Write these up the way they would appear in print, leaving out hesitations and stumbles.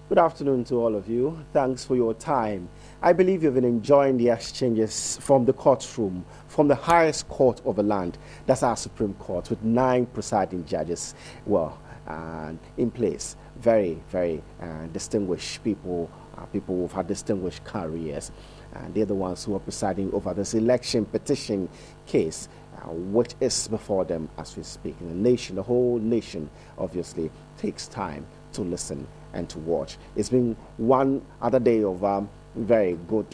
Good afternoon to all of you. Thanks for your time. I believe you've been enjoying the exchanges from the courtroom, from the highest court of the land. That's our Supreme Court, with 9 presiding judges, in place. Very, very distinguished people, people who've had distinguished careers. And they're the ones who are presiding over this election petition case, which is before them as we speak. And the nation, the whole nation, obviously, takes time to listen and to watch. It's been one other day of very good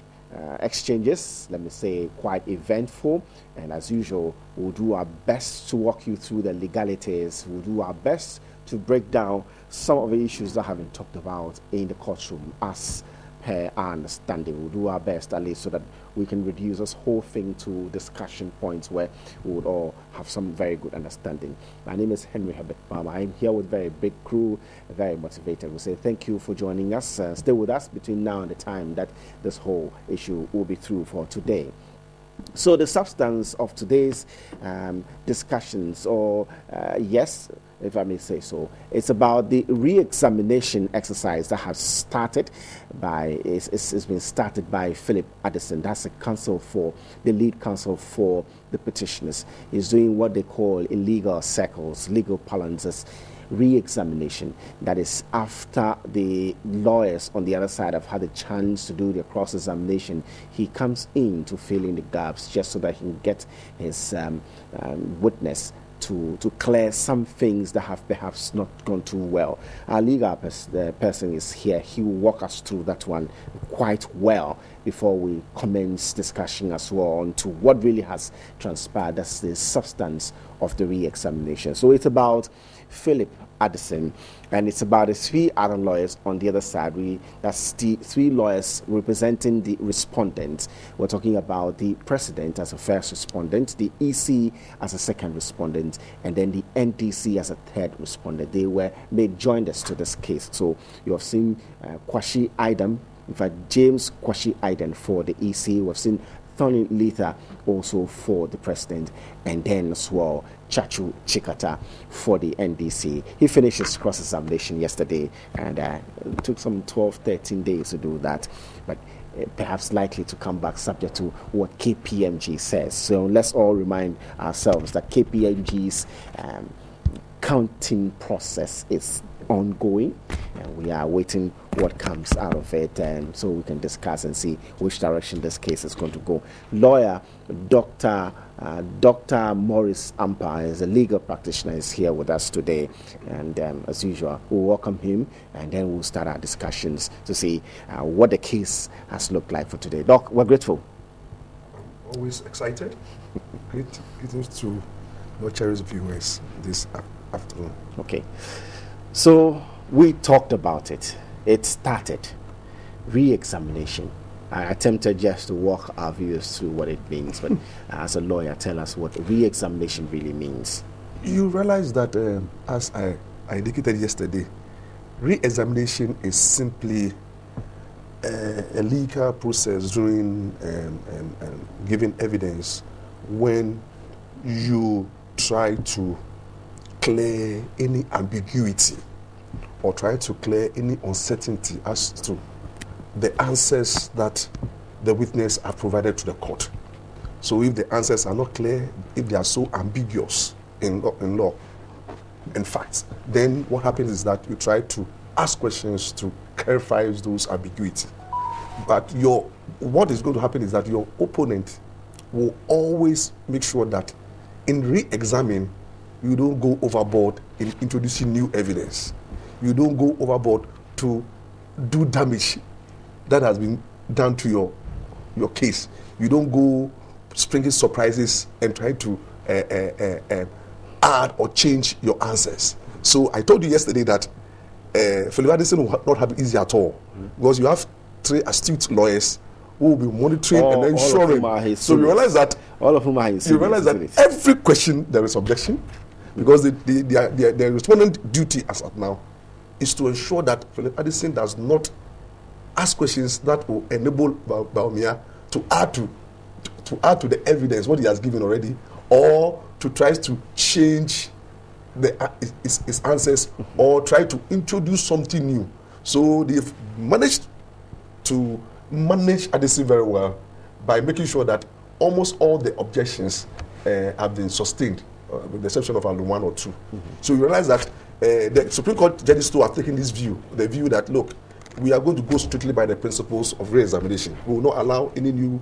exchanges, let me say quite eventful, and as usual we'll do our best to walk you through the legalities. We'll do our best to break down some of the issues that have been talked about in the courtroom as per our understanding. We'll do our best at least so that we can reduce this whole thing to discussion points where we would all have some very good understanding. My name is Henry Herbert Palmer. I'm here with a very big crew, very motivated. We say thank you for joining us. Stay with us between now and the time that this whole issue will be through for today. So the substance of today's discussions, or yes, if I may say so, it's about the re-examination exercise that has started by, it's been started by Philip Addison. That's the lead counsel for the petitioners. He's doing what they call in legal circles, legal parlance, re-examination. That is after the lawyers on the other side have had a chance to do their cross-examination. He comes in to fill in the gaps just so that he can get his witness to clear some things that have perhaps not gone too well. Our legal person is here. He will walk us through that one quite well before we commence discussion as well on to what really has transpired. That's the substance of the re-examination. So it's about Philip Addison, and it's about the 3 other lawyers on the other side. That's the 3 lawyers representing the respondents. We're talking about the president as a first respondent, the EC as a second respondent, and then the NDC as a third respondent. They joined us to this case. So you have seen Kwashi Aiden, in fact James Kwashi Aiden for the EC. We've seen Tony Letha also for the president, and then as well Chachu Chikata for the NDC. He finished his cross-examination yesterday, and it took some 12-13 days to do that, but perhaps likely to come back subject to what KPMG says. So let's all remind ourselves that KPMG's counting process is ongoing, and we are waiting what comes out of it, and so we can discuss and see which direction this case is going to go. Lawyer Dr. Morris Ampa is a legal practitioner, is here with us today, and as usual we'll welcome him, and then we'll start our discussions to see what the case has looked like for today. Doc, we're grateful. Always excited. Greetings to your cherished viewers this afternoon. Okay. So we talked about it. It started. Re-examination. I attempted just to walk our viewers through what it means, but as a lawyer, tell us what re-examination really means. You realize that, as I indicated yesterday, re-examination is simply a legal process during giving evidence when you try to clear any ambiguity or try to clear any uncertainty as to the answers that the witness have provided to the court. So if the answers are not clear, if they are so ambiguous in law, in fact, then what happens is that you try to ask questions to clarify those ambiguities. But what is going to happen is that your opponent will always make sure that in re-examining, you don't go overboard in introducing new evidence. You don't go overboard to do damage that has been done to your case. You don't go springing surprises and try to add or change your answers. So I told you yesterday that Philip Addison will not have it easy at all, because you have 3 astute lawyers who will be monitoring and ensuring. So you realize that all of whom are you realize that every question there is objection, because the respondent duty as of now is to ensure that Philip Addison does not ask questions that will enable Baumia to add to the evidence what he has given already, or to try to change his answers, or try to introduce something new. So they've managed to manage Addison very well by making sure that almost all the objections have been sustained, with the exception of only 1 or 2. So you realize that the Supreme Court judges too are taking this view, the view that, look, we are going to go strictly by the principles of re-examination. We will not allow any new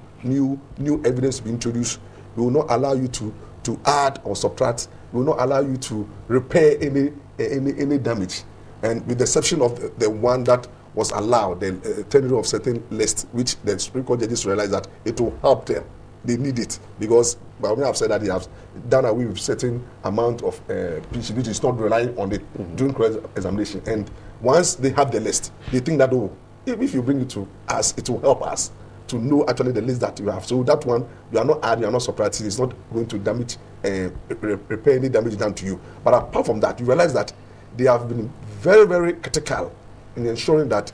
evidence to be introduced. We will not allow you to add or subtract. We will not allow you to repair any damage. And with the exception of the one that was allowed, the tenure of certain lists, which the Supreme Court judges realized that it will help them. They need it because I have said that they have done away with certain amount of petition, which is not relying on it during correct examination. And once they have the list, they think that, oh, if you bring it to us, it will help us to know actually the list that you have. So that one, you are not adding, you are not subtracting. It's not going to damage, repair any damage done to you. But apart from that, you realize that they have been very, very critical in ensuring that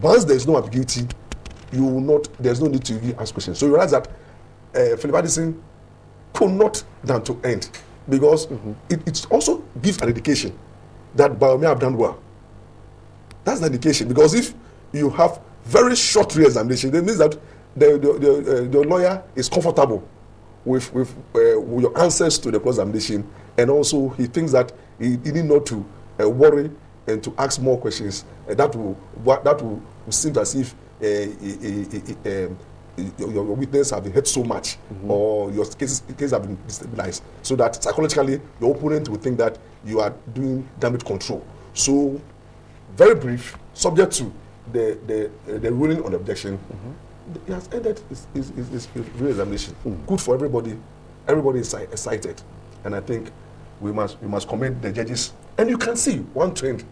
once there is no ambiguity, you will not. There's no need to ask questions. So you realize that Philip Addison could not down to end because it also gives an indication that Bawumia have done well. That's the indication, because if you have very short re-examination, it means that the lawyer is comfortable with your answers to the cross-examination, and also he thinks that he need not to worry and to ask more questions. That will seem as if your witness have been hurt so much, or your case have been destabilized, so that psychologically your opponent will think that you are doing damage control. So, very brief, subject to the ruling on objection, it has ended his re-examination. Good for everybody. Everybody is excited, and I think we must commend the judges. And you can see one trend,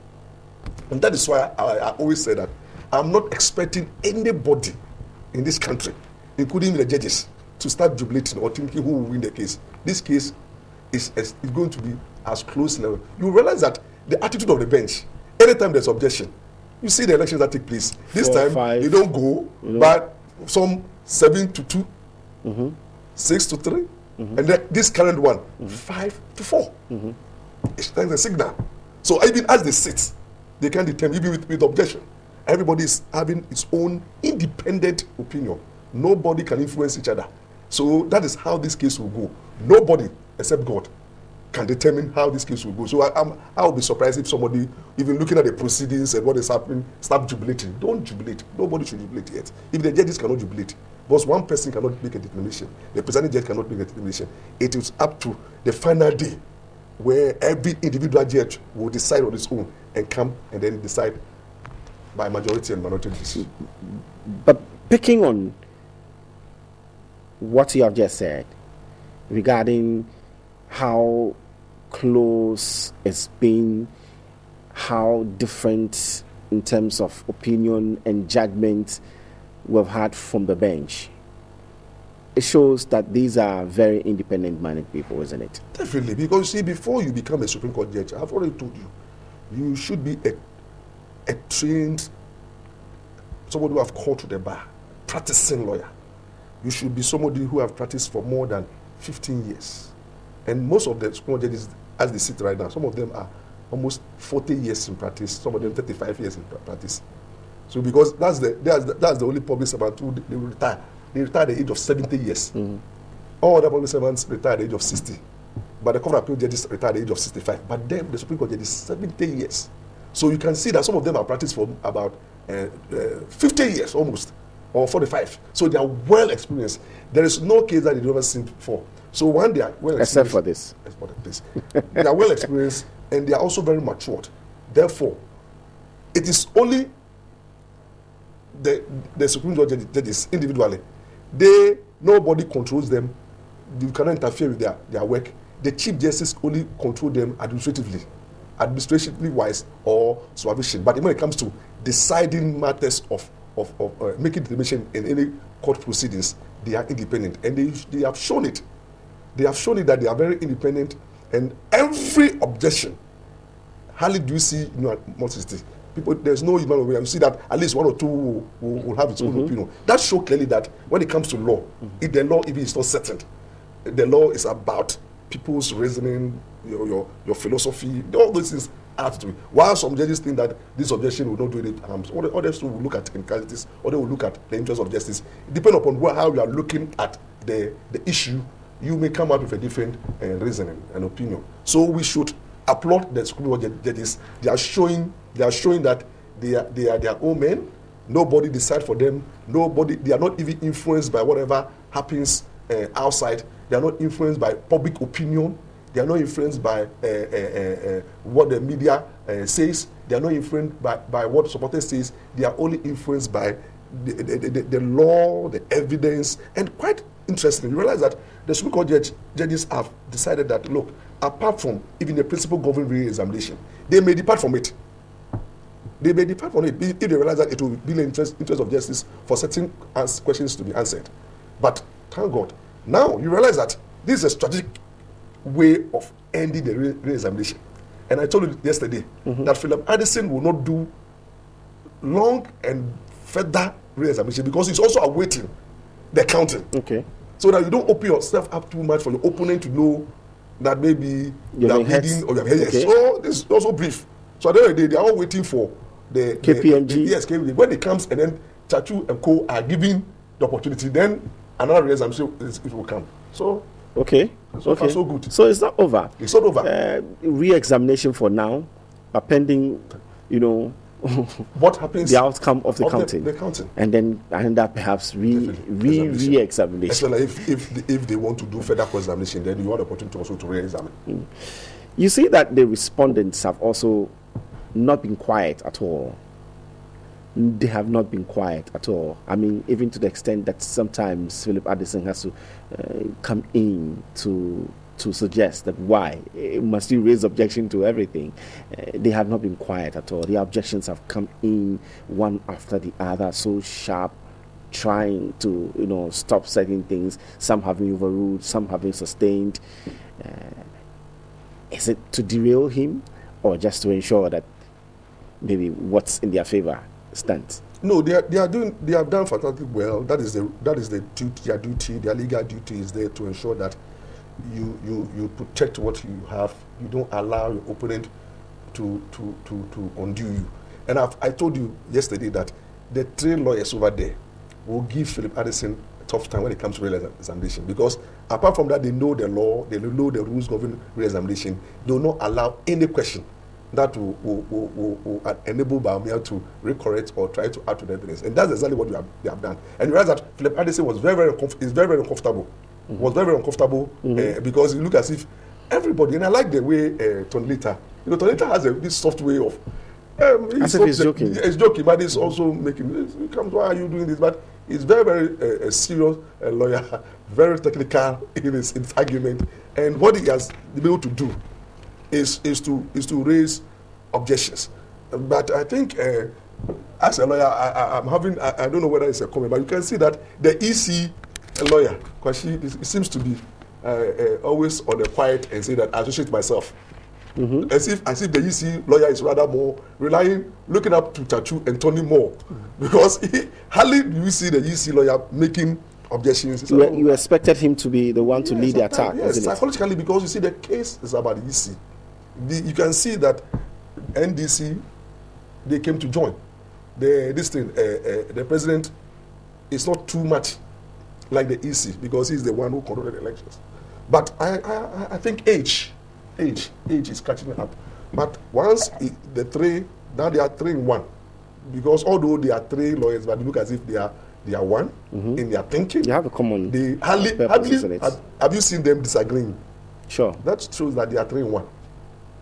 and that is why I always say that I'm not expecting anybody in this country, including the judges, to start jubilating or thinking who will win the case. This case is going to be as close level. You realize that the attitude of the bench, anytime there's objection, you see the elections that take place. This 4, time 5, they don't go, but some 7-2, 6-3, and then this current one 5-4. It sends a signal. So even as they sit, they can determine, even with objection. Everybody is having its own independent opinion. Nobody can influence each other. So that is how this case will go. Nobody except God can determine how this case will go. So I will be surprised if somebody, even looking at the proceedings and what is happening, start jubilating. Don't jubilate. Nobody should jubilate yet. If the judges cannot jubilate, because one person cannot make a determination, the presiding judge cannot make a determination, it is up to the final day where every individual judge will decide on his own and come and then decide by majority and minority decision. But picking on what you have just said regarding how close it's been, how different in terms of opinion and judgment we've had from the bench, it shows that these are very independent-minded people, isn't it? Definitely, because you see, before you become a Supreme Court judge, I've already told you, you should be a trained, somebody who have called to the bar, practicing lawyer. You should be somebody who have practiced for more than 15 years. And most of the Supreme Court judges, as they sit right now, some of them are almost 40 years in practice, some of them 35 years in practice. So because that's the only public servant who they will retire. They retire at the age of 70 years. All other public servants retire at the age of 60. But the Court of Appeal judges retire at the age of 65. But then the Supreme Court judges 70 years. So you can see that some of them have practiced for about 50 years almost, or 45. So they are well experienced. There is no case that they've never seen before. So when they are well experienced, except for this. They are well experienced and they are also very matured. Therefore, it is only the Supreme Court judges individually. Nobody controls them. You cannot interfere with their work. The Chief Justice only control them administratively wise, or supervision. But when it comes to deciding matters of making determination in any court proceedings, they are independent, and they have shown it. They have shown it that they are very independent, and every objection, hardly do you see multiplicity. People, there's no human way. You see that at least one or two will have its own opinion. That shows clearly that when it comes to law, if the law even is not settled, the law is about people's reasoning, your philosophy. All those things add to it. While some judges think that this objection will not do any harm, others will look at technicalities, or they will look at the interest of justice. Depending upon how you are looking at the issue, you may come out with a different reasoning and opinion. So we should applaud the Supreme Court judges. They are showing that they are their own men. Nobody decide for them. They are not even influenced by whatever happens outside. They are not influenced by public opinion. They are not influenced by what the media says. They are not influenced by what supporters says. They are only influenced by the law, the evidence, and quite interesting. You realize that the Supreme Court judges have decided that, look, apart from even the principle governing re-examination, they may depart from it. They may depart from it if they realize that it will be in the interest of justice for certain questions to be answered. But thank God, now you realize that this is a strategic way of ending the re-examination. And I told you yesterday that Philip Addison will not do long and further re-examination because he's also awaiting the counting. Okay. So that you don't open yourself up too much for your opponent to know that maybe you are bleeding or you have headaches. Okay. So this is also brief. So at the end of the day, they are all waiting for the KPMG. Yes, KPMG. When it comes and then Chachu and Co are giving the opportunity, then another re-examination it will come. So okay. So far so good. So it's not over. It's not over. Re-examination for now, pending, what happens, the outcome of the counting. The counting. And then that perhaps re-examination. Especially if they want to do further examination, then you want the opportunity also to re-examine. You see that the respondents have also not been quiet at all. They have not been quiet at all. I mean, even to the extent that sometimes Philip Addison has to come in to suggest that why must you raise objection to everything. They have not been quiet at all. The objections have come in one after the other, so sharp, trying to stop certain things. Some have been overruled, some have been sustained. Is it to derail him, or just to ensure that maybe what's in their favor stands? No, they have done fantastically well. That is their duty. Their legal duty is there to ensure that you protect what you have. You don't allow your opponent to undo you. And I told you yesterday that the three lawyers over there will give Philip Addison a tough time when it comes to re-examination, because apart from that, they know the law, they know the rules governing re-examination. They will not allow any question that will enable Baumia to recorrect or try to add to the evidence. And that's exactly what they have done. And you realize that Philip Addison was very uncomfortable. Was very uncomfortable because it looked as if everybody, and I like the way Tonlita, Tonlita has this soft way of, as if he's joking. He's joking, but he's also making, why are you doing this? But he's very serious lawyer, very technical in his argument. And what he has been able to do is to raise objections. But I think as a lawyer, I'm having, I don't know whether it's a comment, but you can see that the EC lawyer, because she seems to be always on the quiet and say that I associate myself. As if the EC lawyer is rather more looking up to Chachu and Tony more, because hardly do you see the EC lawyer making objections. You expected him to be the one to lead the attack. Yes, psychologically, because you see the case is about the EC. You can see that NDC, they came to join. The president is not too much like the EC, because he's the one who controlled the elections. But I think age is catching up. But once now they are 3 in 1, because although they are 3 lawyers, but they look as if they are one in their thinking. They have a common. They hardly have you seen them disagreeing? Sure. That shows that they are 3 in 1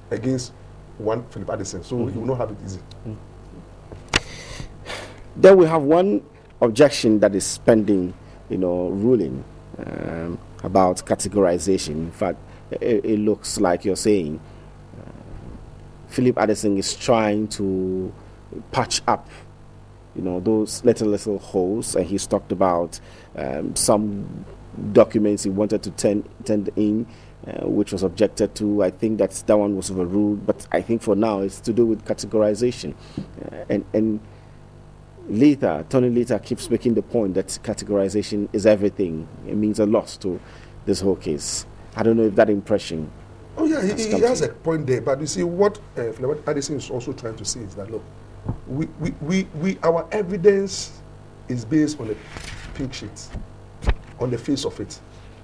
against one Philip Addison. So you will not have it easy. Then we have one objection that is pending, ruling about categorization. In fact, it looks like you're saying Philip Addison is trying to patch up, those little holes, and he's talked about some documents he wanted to tend in, which was objected to. I think that one was overruled, but I think for now it's to do with categorization, and Tony Lita keeps making the point that categorization is everything. It means a lot to this whole case. I don't know if that impression Oh yeah, he has a point there. But you see, what Philip Addison is also trying to say is that look, our evidence is based on the pink sheet, on the face of it.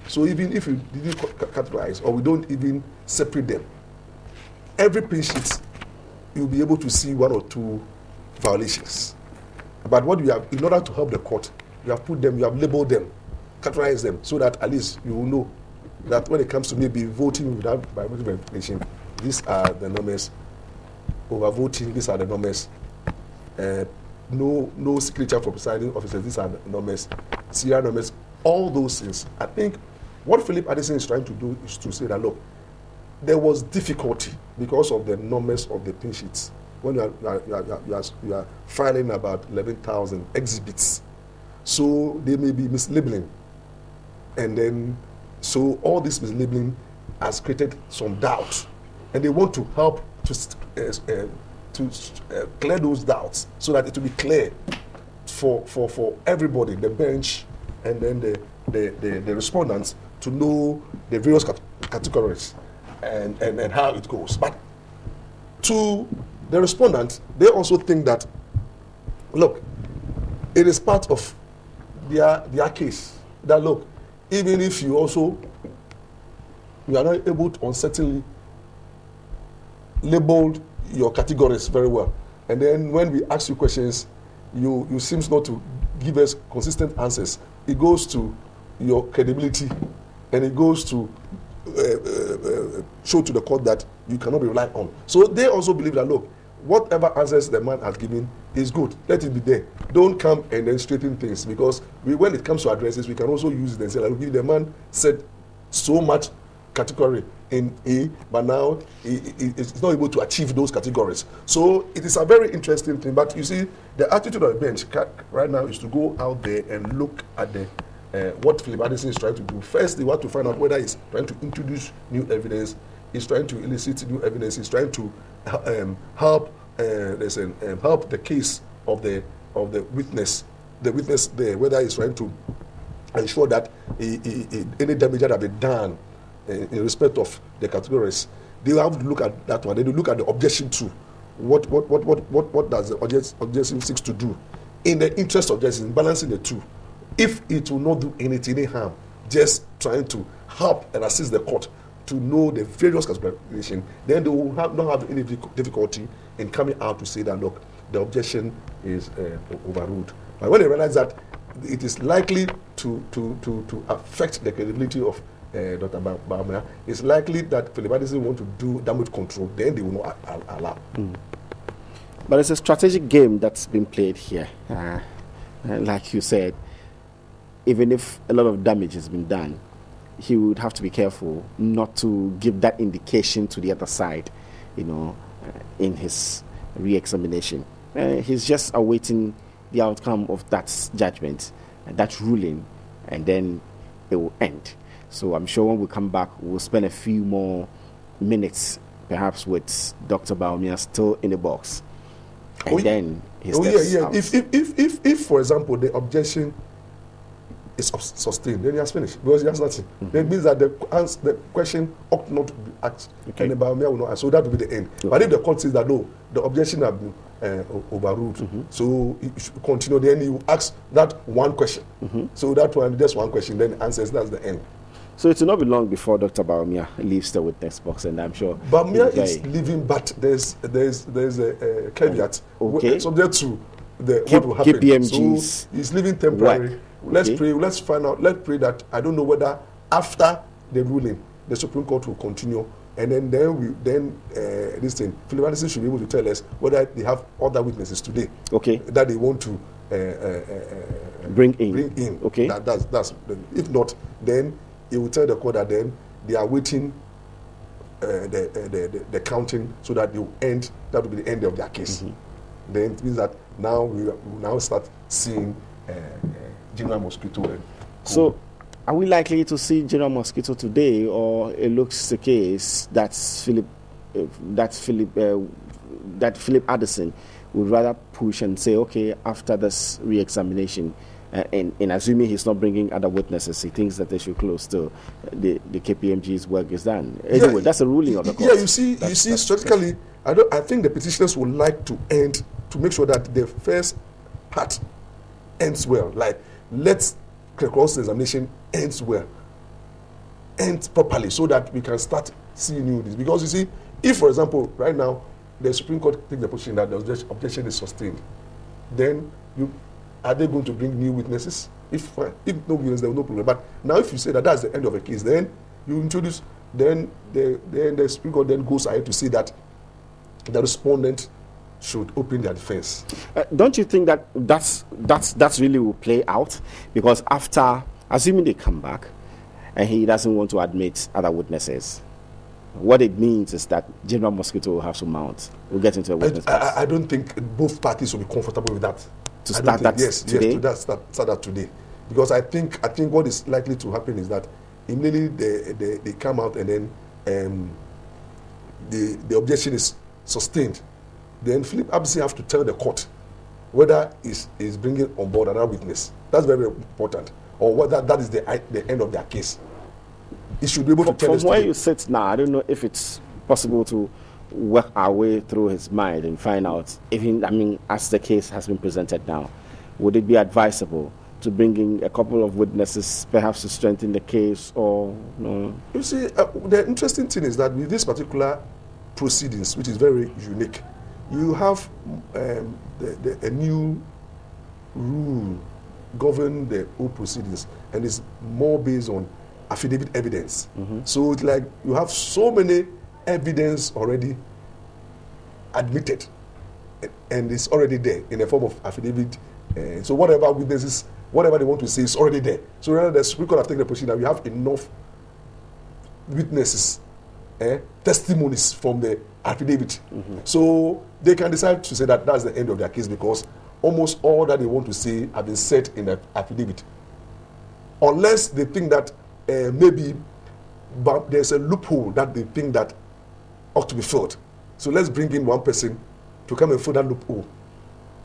So even if you didn't categorize or we don't even separate them, every pink sheet you'll be able to see one or two violations. But what we have, in order to help the court, you have put them, you have labeled them, categorized them, so that at least you will know that when it comes to maybe voting without biometric verification, these are the numbers. Overvoting, these are the numbers. No signature for presiding officers, these are the numbers. Serial numbers, all those things. I think what Philip Addison is trying to do is to say that look, there was difficulty because of the numbers of the pin sheets. When you are filing about 11,000 exhibits, so they may be mislabeling, and then so all this mislabeling has created some doubt, and they want to help to clear those doubts so that it will be clear for everybody, the bench, and then the respondents to know the various categories and how it goes. But to the respondents, they also think that, look, it is part of their case. That look, even if you are not able to uncertainly label your categories very well, and then when we ask you questions, you seems not to give us consistent answers. It goes to your credibility, and it goes to show to the court that you cannot be relied on. So they also believe that, look, whatever answers the man has given is good. Let it be there. Don't come and then straighten things, because when it comes to addresses, we can also use it and say, like, the man said so much category in A, but now it's not able to achieve those categories. So it is a very interesting thing. But you see, the attitude of the bench right now is to go out there and look at what Philip Addison is trying to do. First, they want to find out whether he's trying to introduce new evidence, he's trying to elicit new evidence, he's trying to help the case of the witness there, whether he's trying to ensure that any damage that have been done in respect of the categories. They have to look at that one. They look at the objection to what does the objection seeks to do in the interest of justice, balancing the two. If it will not do any harm, just trying to help and assist the court to know the various classifications, then they will not have any difficulty in coming out to say that, look, the objection is overruled. But when they realize that it is likely to affect the credibility of Dr. Bawumia, it's likely that Philip Addison want to do damage control, then they will not allow. But it's a strategic game that's been played here. Like you said, even if a lot of damage has been done, he would have to be careful not to give that indication to the other side, in his re-examination. He's just awaiting the outcome of that judgment, that ruling, and then it will end. So I'm sure when we come back, we'll spend a few more minutes, perhaps with Dr. Bawumia still in the box. And then he steps out. If, for example, the objection is sustained, then he has finished, because he has nothing. That means that the question ought not to be asked, and the Bawumia will not ask. So that will be the end. But if the court says that, no, the objection has been overruled, so you should continue, then you ask that one question. So that one, just one question, then answers, that's the end. So it will not be long before Dr. Bawumia leaves the witness box, and I'm sure Bawumia is leaving, but there's a caveat subject to what will happen. KPMG's so he's leaving temporarily. Let's pray. Let's find out. Let's pray that, I don't know whether after the ruling the Supreme Court will continue, and then this thing, Philip Addison should be able to tell us whether they have other witnesses today. That they want to bring in. That's if not, then he will tell the court that then they are waiting the counting, so that they will end. That will be the end of their case. Then it means that now we will now start seeing General Mosquito. So, are we likely to see General Mosquito today, or it looks the case that Philip Addison would rather push and say, okay, after this re-examination, in assuming he's not bringing other witnesses, he thinks that they should close till the KPMG's work is done. Anyway, that's a ruling of the court. Yeah, you see, strategically, I think the petitioners would like to make sure that the first part ends well. Like, let's cross-examination ends well, ends properly, so that we can start seeing new this. Because you see, if, for example, right now, the Supreme Court takes the position that the objection is sustained, then are they going to bring new witnesses? If no witness, there was no problem. But now, if you say that that's the end of the case, then you introduce, then the Supreme Court then goes ahead to say that the respondent should open their defense. Don't you think that that's really will play out? Because after, assuming they come back, and he doesn't want to admit other witnesses, what it means is that General Mosquito will have to mount. We'll get into a witness. I don't think both parties will be comfortable with that. To start that today? Yes, to start that today. Because I think what is likely to happen is that immediately they come out and then the objection is sustained. Then Philip Absi have to tell the court whether is bringing on board another witness. That's very, very important. Or whether that is the end of their case. He should be able to tell us. From where you sit now, I don't know if it's possible to work our way through his mind and find out, as the case has been presented now, would it be advisable to bring in a couple of witnesses, perhaps to strengthen the case, or no? You see, the interesting thing is that with this particular proceedings, which is very unique, you have a new rule govern the old proceedings, and it's more based on affidavit evidence. So it's like you have so many evidence already admitted, and it's already there in the form of affidavit. So whatever witnesses, whatever they want to say is already there. So rather the Supreme Court have taken the position that we have enough witnesses, testimonies from the affidavit. So they can decide to say that that's the end of their case, because almost all that they want to say have been said in the affidavit. Unless they think that maybe but there's a loophole that they think that ought to be filled. So let's bring in one person to come and fill that loophole.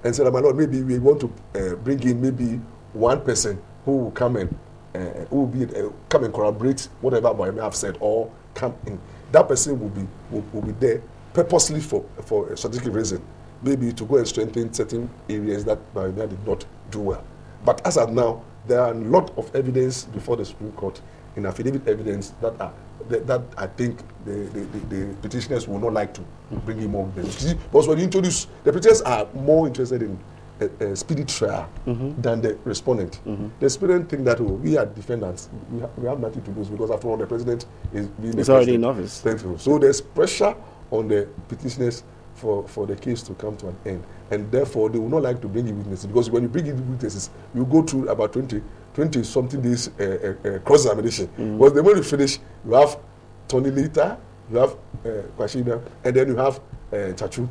And say, my Lord, maybe we want to bring in maybe one person who will come and come and corroborate whatever I may have said, or come in. That person will be there purposely for a strategic reason, maybe to go and strengthen certain areas that Bahrain did not do well. But as of now, there are a lot of evidence before the Supreme Court in affidavit evidence that I think the petitioners will not like to bring in more evidence. Because when you introduce, the petitioners are more interested in a speedy trial than the respondent. The respondent think that we are defendants, we have nothing to lose, because after all, the president is being already in office. So there's pressure on the petitioners for the case to come to an end, and therefore they will not like to bring in witnesses, because when you bring in witnesses, you go through about 20 something days cross-examination. Because the moment you finish, you have Tony Lita, you have Kwashina, and then you have Chachu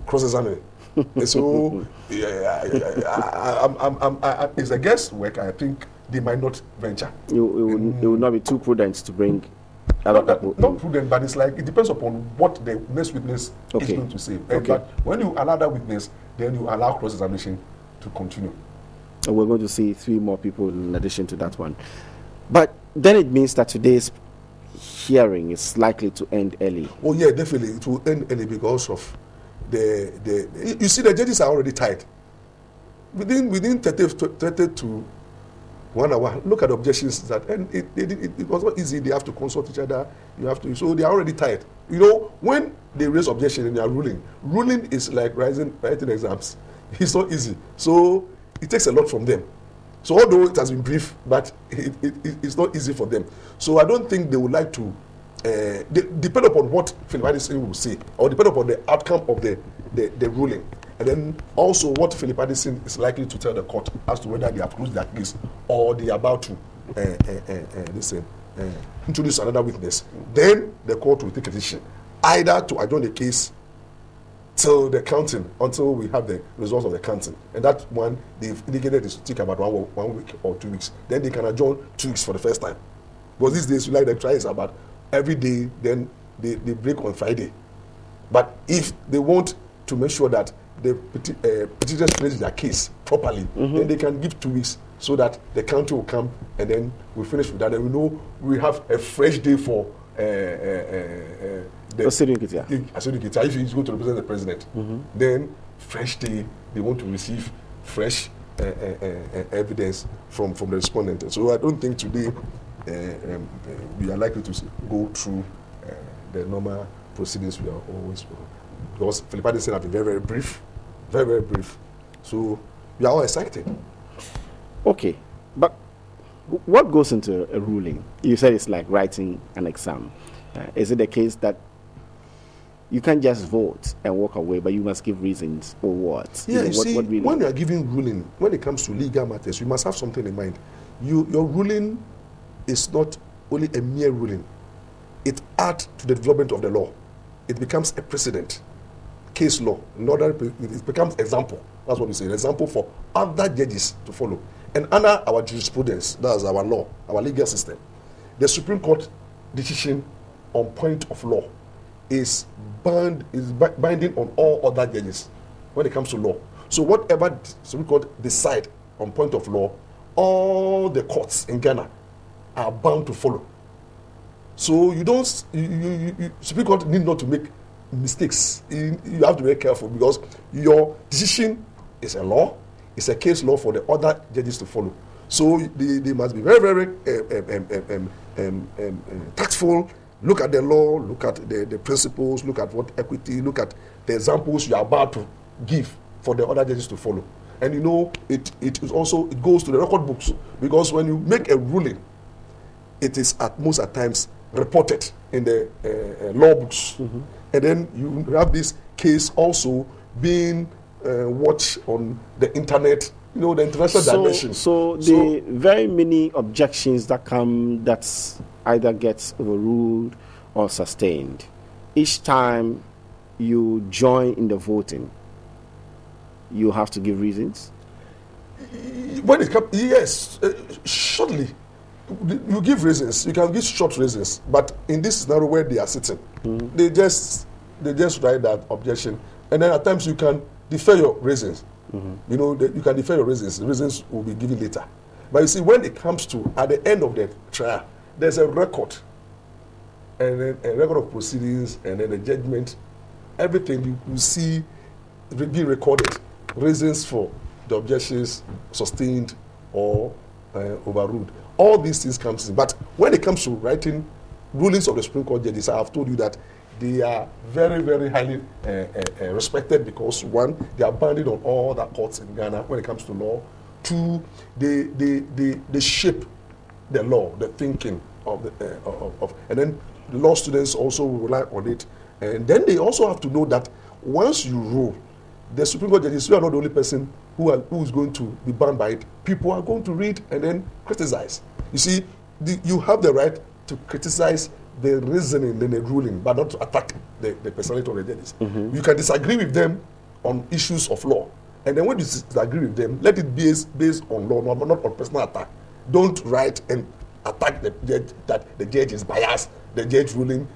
cross-examining. So it's a guesswork. I think they might not venture. It will not be too prudent to bring other people. Not prudent, but it's like it depends upon what the next witness is going to say. But when you allow that witness, then you allow cross-examination to continue. And we're going to see 3 more people in addition to that one. But then it means that today's hearing is likely to end early. Oh yeah, definitely it will end early because of you see, the judges are already tired. Within 30 to 1 hour, look at the objections and it was not easy. They have to consult each other. So they are already tired. You know, when they raise objection and they are ruling is like writing exams. It's not easy. So it takes a lot from them. So although it has been brief, but it's not easy for them. So I don't think they would like to depend upon what Philip Addison will say, or depend upon the outcome of the ruling, and then also what Philip Addison is likely to tell the court as to whether they have closed their case or they are about to introduce another witness. Then the court will take a decision either to adjourn the case till the counting, until we have the results of the counting. And that one, they've indicated is to take about 1 week or 2 weeks. Then they can adjourn 2 weeks for the first time. Because these days, you like the trial is about every day, then they break on Friday. But if they want to make sure that the petitioners finish their case properly, then they can give 2 weeks so that the county will come and then we finish with that. And we know we have a fresh day for the Asodi. If he's going to represent the president, then fresh day, they want to receive fresh evidence from the respondent. So I don't think today we are likely to go through the normal proceedings we are always for. Because Philip Addison have been very, very brief. Very, very brief. So we are all excited. Okay. But what goes into a ruling? You said it's like writing an exam. Is it the case that you can't just vote and walk away, but you must give reasons for what? Yeah, when you are giving ruling, when it comes to legal matters, you must have something in mind. Your ruling is not only a mere ruling. It adds to the development of the law. It becomes a precedent, case law. In order, it becomes example. That's what we say, an example for other judges to follow. And under our jurisprudence, that's our law, our legal system, the Supreme Court decision on point of law is binding on all other judges when it comes to law. So whatever the Supreme Court decide on point of law, all the courts in Ghana are bound to follow. So Supreme Court need not to make mistakes. You have to be very careful because your decision is a law, it's a case law for the other judges to follow. So they must be very, very tactful. Look at the law, look at the principles, look at what equity, look at the examples you are about to give for the other judges to follow. And you know, it goes to the record books because when you make a ruling, it is at times reported in the law books. And then you have this case also being watched on the internet, you know, the international dimension. So the very many objections that come that either gets overruled or sustained, each time you join in the voting, you have to give reasons? When it comes, yes, shortly. You give reasons. You can give short reasons, but in this scenario where they are sitting, they just write that objection, and then at times you can defer your reasons. You know, you can defer your reasons. The reasons will be given later. But you see, when it comes to at the end of the trial, there's a record, and then a record of proceedings, and then a judgment. Everything you see being recorded. Reasons for the objections sustained or overruled. All these things come in. But when it comes to writing rulings of the Supreme Court judges, I have told you that they are very, very highly respected because, one, they are bounded on all the courts in Ghana when it comes to law. Two, they shape the law, the thinking of and then the law students also rely on it. And then they also have to know that once you rule, the Supreme Court judges, you are not the only person who is going to be bound by it. People are going to read and then criticize. You see, you have the right to criticize the reasoning in the ruling, but not to attack the personality of the judges. You can disagree with them on issues of law. And then when you disagree with them, let it be based on law, not on personal attack. Don't write and attack the judge that the judge is biased, the judge ruling,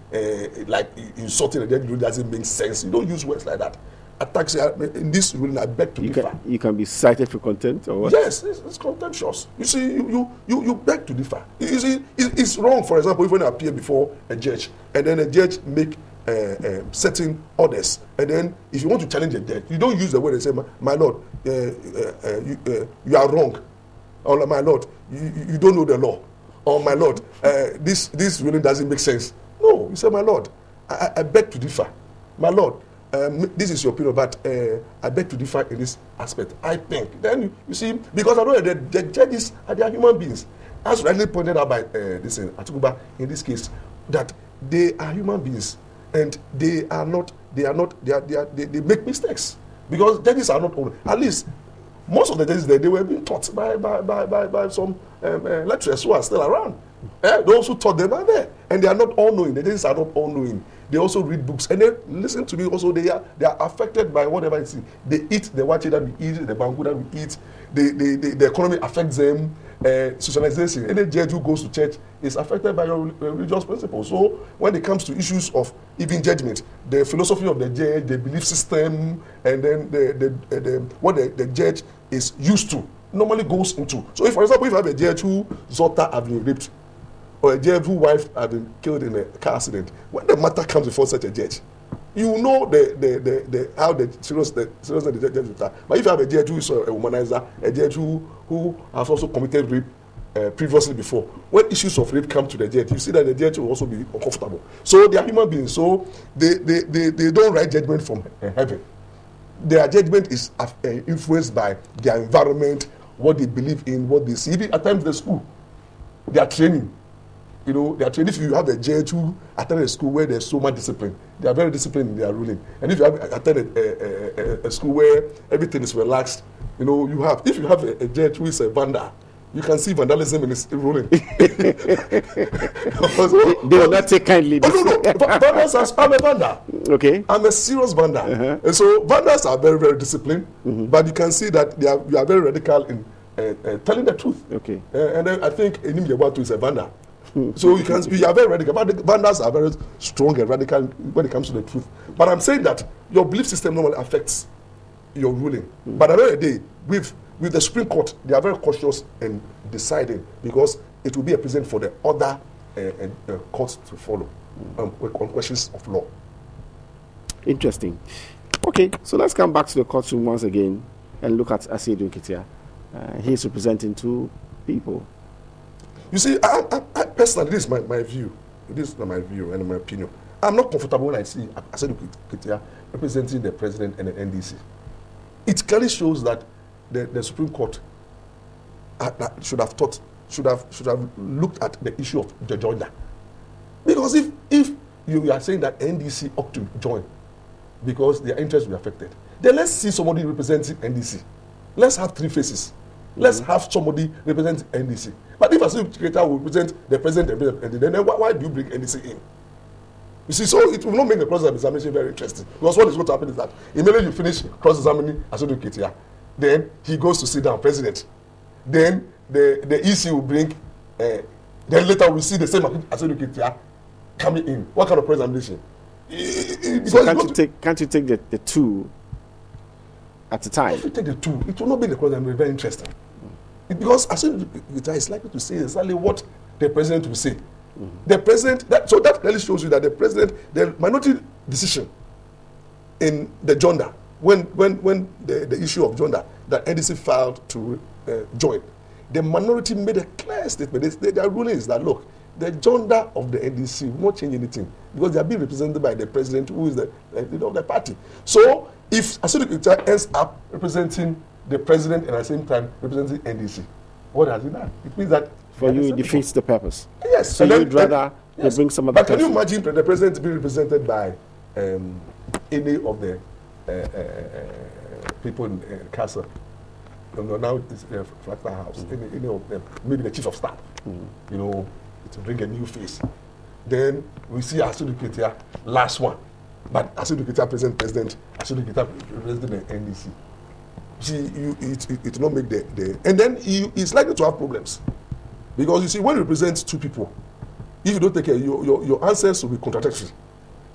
like insulting the judge ruling doesn't make sense. You don't use words like that. Attacks in this ruling, I beg to differ. You can be cited for contempt or what? Yes, it's contemptuous. You see, you beg to differ. You see, it's wrong, for example, if when I appear before a judge, and then a judge make certain orders, and then if you want to challenge a judge, you don't use the word and say, my lord, you are wrong, or my lord, you don't know the law, or my lord, this ruling doesn't make sense. No, you say, my lord, I beg to differ. My lord, this is your opinion, but I beg to differ in this aspect. I think. Then you see, because I know that the judges are human beings, as rightly pointed out by this Atukuba in this case, that they are human beings and they make mistakes because judges are not all. At least most of the judges they were being taught by some lecturers who are still around. Those who taught them are there, and they are not all knowing. The judges are not all knowing. They also read books, and they listen to me. Also, they are affected by whatever you see. They eat the wachi that we eat, the bangu that we eat. The economy affects them. socialization. Any judge who goes to church is affected by your religious principles. So when it comes to issues of even judgment, the philosophy of the judge, the belief system, and then what the judge is used to normally goes into. So if, for example, if you have a judge whose daughter have been raped, or a judge whose wife have been killed in a car accident, when the matter comes before such a judge, you know how the seriousness of the judge is. But if you have a judge who is a womanizer, a judge who has also committed rape previously before, when issues of rape come to the judge, you see that the judge will also be uncomfortable. So they are human beings, so they don't write judgment from heaven. Their judgment is influenced by their environment, what they believe in, what they see. Even at times the school, they are training. You know, they are trained. If you have a judge who attended a school where there's so much discipline, they are very disciplined in their ruling. And if you have attended a school where everything is relaxed, you know, if you have a judge who is a vandal, you can see vandalism in his ruling. They will not take kindly. No. Vandals I'm a vandal. Okay. I'm a serious vandal. And so vandals are very, very disciplined, but you can see that you are very radical in telling the truth. Okay. And then I think Enim Yewatu is a vandal. So you are very radical. Vandals are very strong and radical when it comes to the truth. But I'm saying that your belief system normally affects your ruling. But at the end of the day, with the Supreme Court, they are very cautious in deciding because it will be a precedent for the other courts to follow on questions of law. Interesting. Okay, so let's come back to the courtroom once again and look at Asiedu Nketia. He's representing two people. You see, I personally, this is my view. This is my view and my opinion. I'm not comfortable when I see Asiedu Nketia representing the president and the NDC. It clearly shows that the Supreme Court should have looked at the issue of the Georgia. Because if you are saying that NDC ought to join because their interests will be affected, then let's see somebody representing NDC. Let's have three faces. Let's have somebody represent NDC. But if Asiedu Nketia will represent the president and then why do you bring NDC in? You see, so it will not make the cross-examination very interesting. Because what is going to happen is that immediately you finish cross-examining Asiedu Nketia, then he goes to sit down, president. Then the EC will bring, then later we'll see the same Asiedu Nketia coming in. What kind of cross-examination? So can't you take the two at a time? If you take the two, it will not make the cross-examination very interesting. Because Asiedu Nketia is likely to say exactly what the president will say. The president, so that clearly shows you that the minority decision in the Jonda, when the issue of Jonda that NDC filed to join, the minority made a clear statement. Their ruling is that, look, the Jonda of the NDC will not change anything because they are being represented by the president, who is the leader of the party. So if Asiedu Nketia ends up representing the president and at the same time representing NDC, what has he done? It means that for you, it defeats the purpose. Yes. So you'd rather they bring some other. But can you imagine the president being represented by any of the people in Castle? Now it's Fractal House. Any of them, maybe the chief of staff. You know, to bring a new face. Then we see Asiedu Nketia last one, but Asiedu Nketia president, Asiedu Nketia president the NDC. See, it will not make the and then he's likely to have problems. Because you see, when you represent two people, if you don't take care, your answers will be contradictory.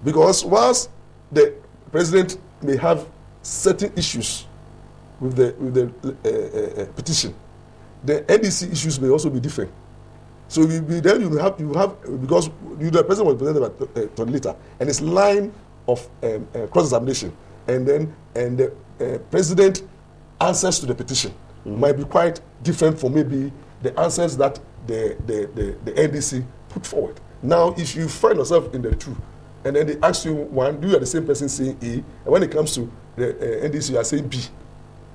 Because whilst the president may have certain issues with the petition, the NDC issues may also be different. So then you have because the president was presented by Tony Later, and his line of cross-examination, and the president answers to the petition might be quite different from maybe the answers that the NDC put forward. Now, if you find yourself in the two, and then they ask you one, you are the same person saying A, and when it comes to the NDC, you are saying B.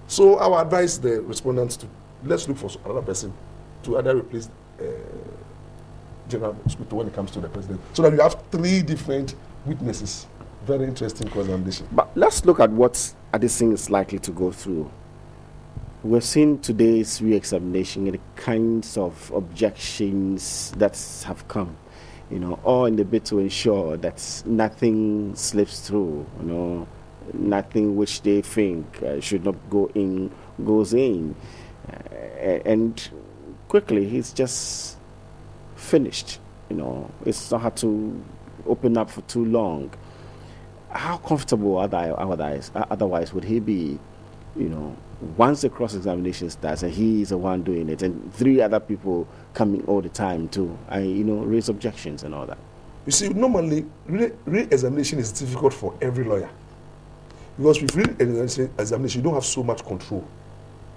So I would advise the respondents to let's look for another person to either replace General Mosquito when it comes to the president, so that you have three different witnesses. Very interesting cross-examination. But let's look at what Addison is likely to go through. We've seen today's re-examination and the kinds of objections that have come, all in the bid to ensure that nothing slips through, nothing which they think should not go in, goes in. And quickly. He's just finished. It's not had to open up for too long. How comfortable otherwise would he be, once the cross-examination starts and he is the one doing it and 3 other people coming all the time to, raise objections and all that? You see, normally, re-examination is difficult for every lawyer. Because with re-examination, you don't have so much control.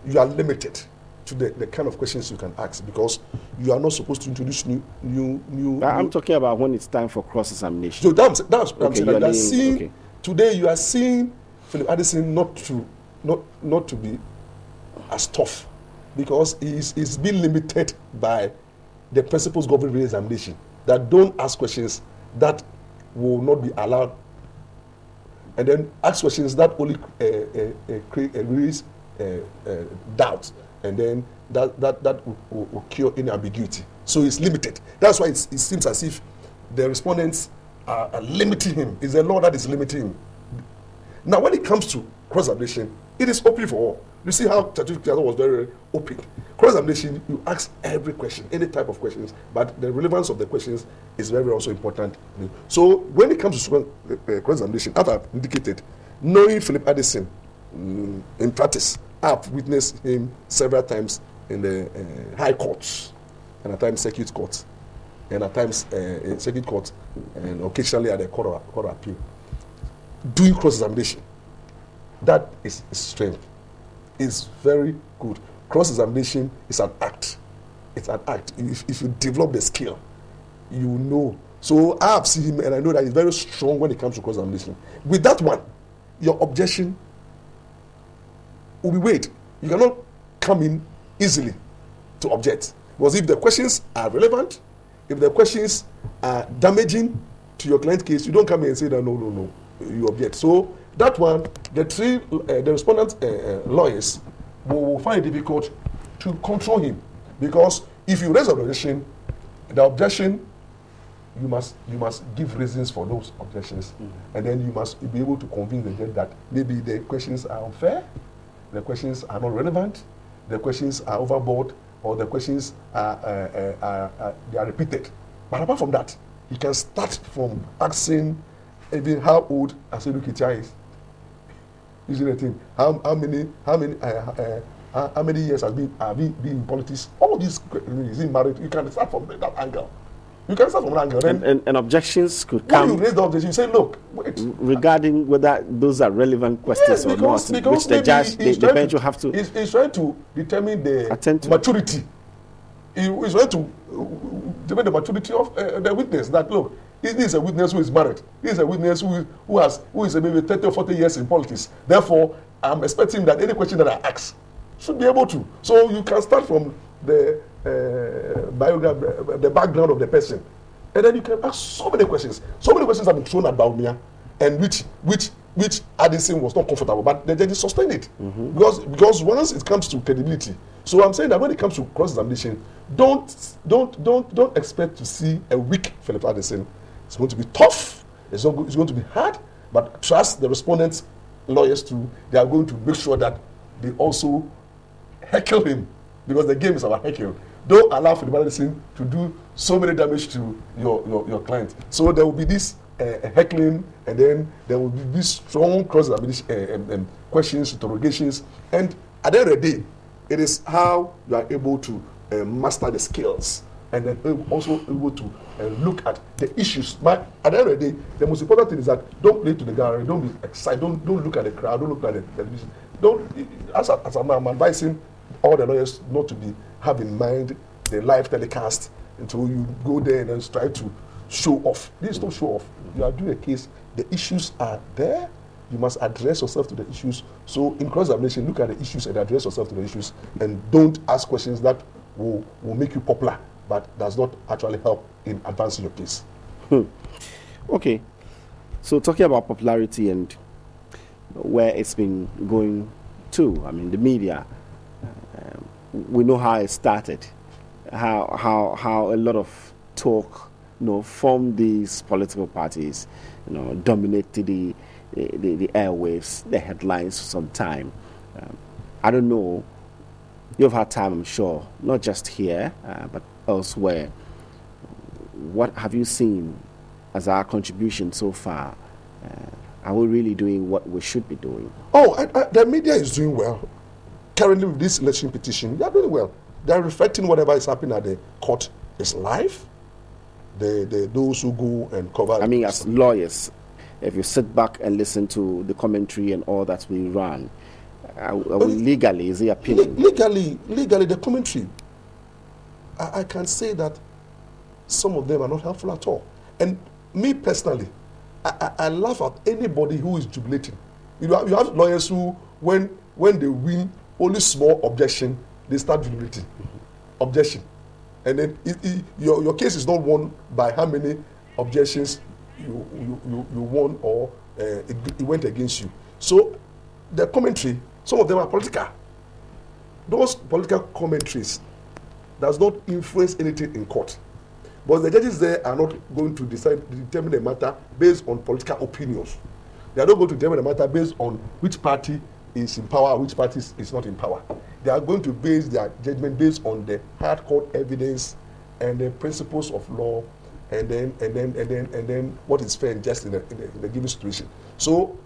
You are limited to the kind of questions you can ask because you are not supposed to introduce new. I'm talking about when it's time for cross-examination. So that's what I'm okay, saying. Today you are seeing Philip Addison not to be as tough because he's being limited by the principles governing re-examination that don't ask questions that will not be allowed, and then ask questions that only raise doubt, and then that will cure any ambiguity. So it's limited. That's why it seems as if the respondents are limiting him. It's the law that is limiting him. Now, when it comes to cross-examination, it is open for all. You see how Tatu was very open. Cross-examination, you ask every question, any type of questions, but the relevance of the questions is very also important. So when it comes to cross-examination, as I've indicated, knowing Philip Addison in practice, I've witnessed him several times in the high courts, and at times circuit courts, and at times in circuit courts, and occasionally at the court of appeal. Doing cross-examination, that is strength. It's very good. Cross-examination is an act. It's an act. If you develop the skill, you know. So I have seen him, and I know that he's very strong when it comes to cross-examination. With that one, your objection will be weighed. You cannot come in easily to object. Because if the questions are relevant, if the questions are damaging to your client case, you don't come in and say that no, you object. So that one, the respondent lawyers will find it difficult to control him, because if you raise an objection, the objection, you must give reasons for those objections, and then you must be able to convince the judge that maybe the questions are unfair, the questions are not relevant, the questions are overboard, or the questions are repeated. But apart from that, he can start from asking even how old Asedu Kitia is. You see the thing? How many years has been in politics? All these, is he married? You can start from that angle. You can start from that angle. And objections could come. When you raise the objection, you say, look, wait. Regarding whether those are relevant questions or not, which the judge, the bench will have to. He's trying to determine the maturity. He's trying to determine the maturity of the witness. That, look, this is a witness who is married. This is a witness who is maybe 30 or 40 years in politics. Therefore, I'm expecting that any question that I ask should be able to. So you can start from the the background of the person, and then you can ask so many questions. So many questions have been thrown at Baumia, and which Addison was not comfortable, but the judges sustained it because once it comes to credibility. So I'm saying that when it comes to cross-examination, don't expect to see a weak Philip Addison. It's going to be tough. It's going to be hard, but trust the respondents' lawyers too. They are going to make sure that they also heckle him, because the game is about heckle. Don't allow Philip Addison to do so many damage to your client. So there will be this heckling, and then there will be these strong cross-examination questions, interrogations, and at the end of the day, it is how you are able to master the skills, and then also able to look at the issues. But at the end of the day, the most important thing is that don't play to the gallery, don't be excited, don't look at the crowd, don't look at the television. As I'm advising all the lawyers not to have in mind the live telecast until you go there and then try to show off. This is not show off. You are doing a case, the issues are there. You must address yourself to the issues. So in cross-examination, look at the issues and address yourself to the issues, and don't ask questions that will make you popular but does not actually help in advancing your case. Okay. So talking about popularity and where it's been going to, I mean, the media, we know how it started, how a lot of talk, from these political parties, dominated the airwaves, the headlines for some time. I don't know You've had time, I'm sure, not just here, but elsewhere. What have you seen as our contribution so far? Are we really doing what we should be doing? The media is doing well. Currently, with this election petition, they are doing well. They are reflecting whatever is happening at the court is live. Those who go and cover. I mean, as lawyers, if you sit back and listen to the commentary and all that we run, legally, is he appealing? Legally, the commentary, I can say that some of them are not helpful at all. And me personally, I laugh at anybody who is jubilating. You have lawyers who, when they win only small objection, they start jubilating. Objection. And then your case is not won by how many objections you won or it went against you. So the commentary, some of them are political. Those political commentaries does not influence anything in court. But the judges there are not going to determine the matter based on political opinions. They are not going to determine the matter based on which party is in power, which party is not in power. They are going to base their judgment based on the hard court evidence and the principles of law, and then what is fair and just in the given situation. So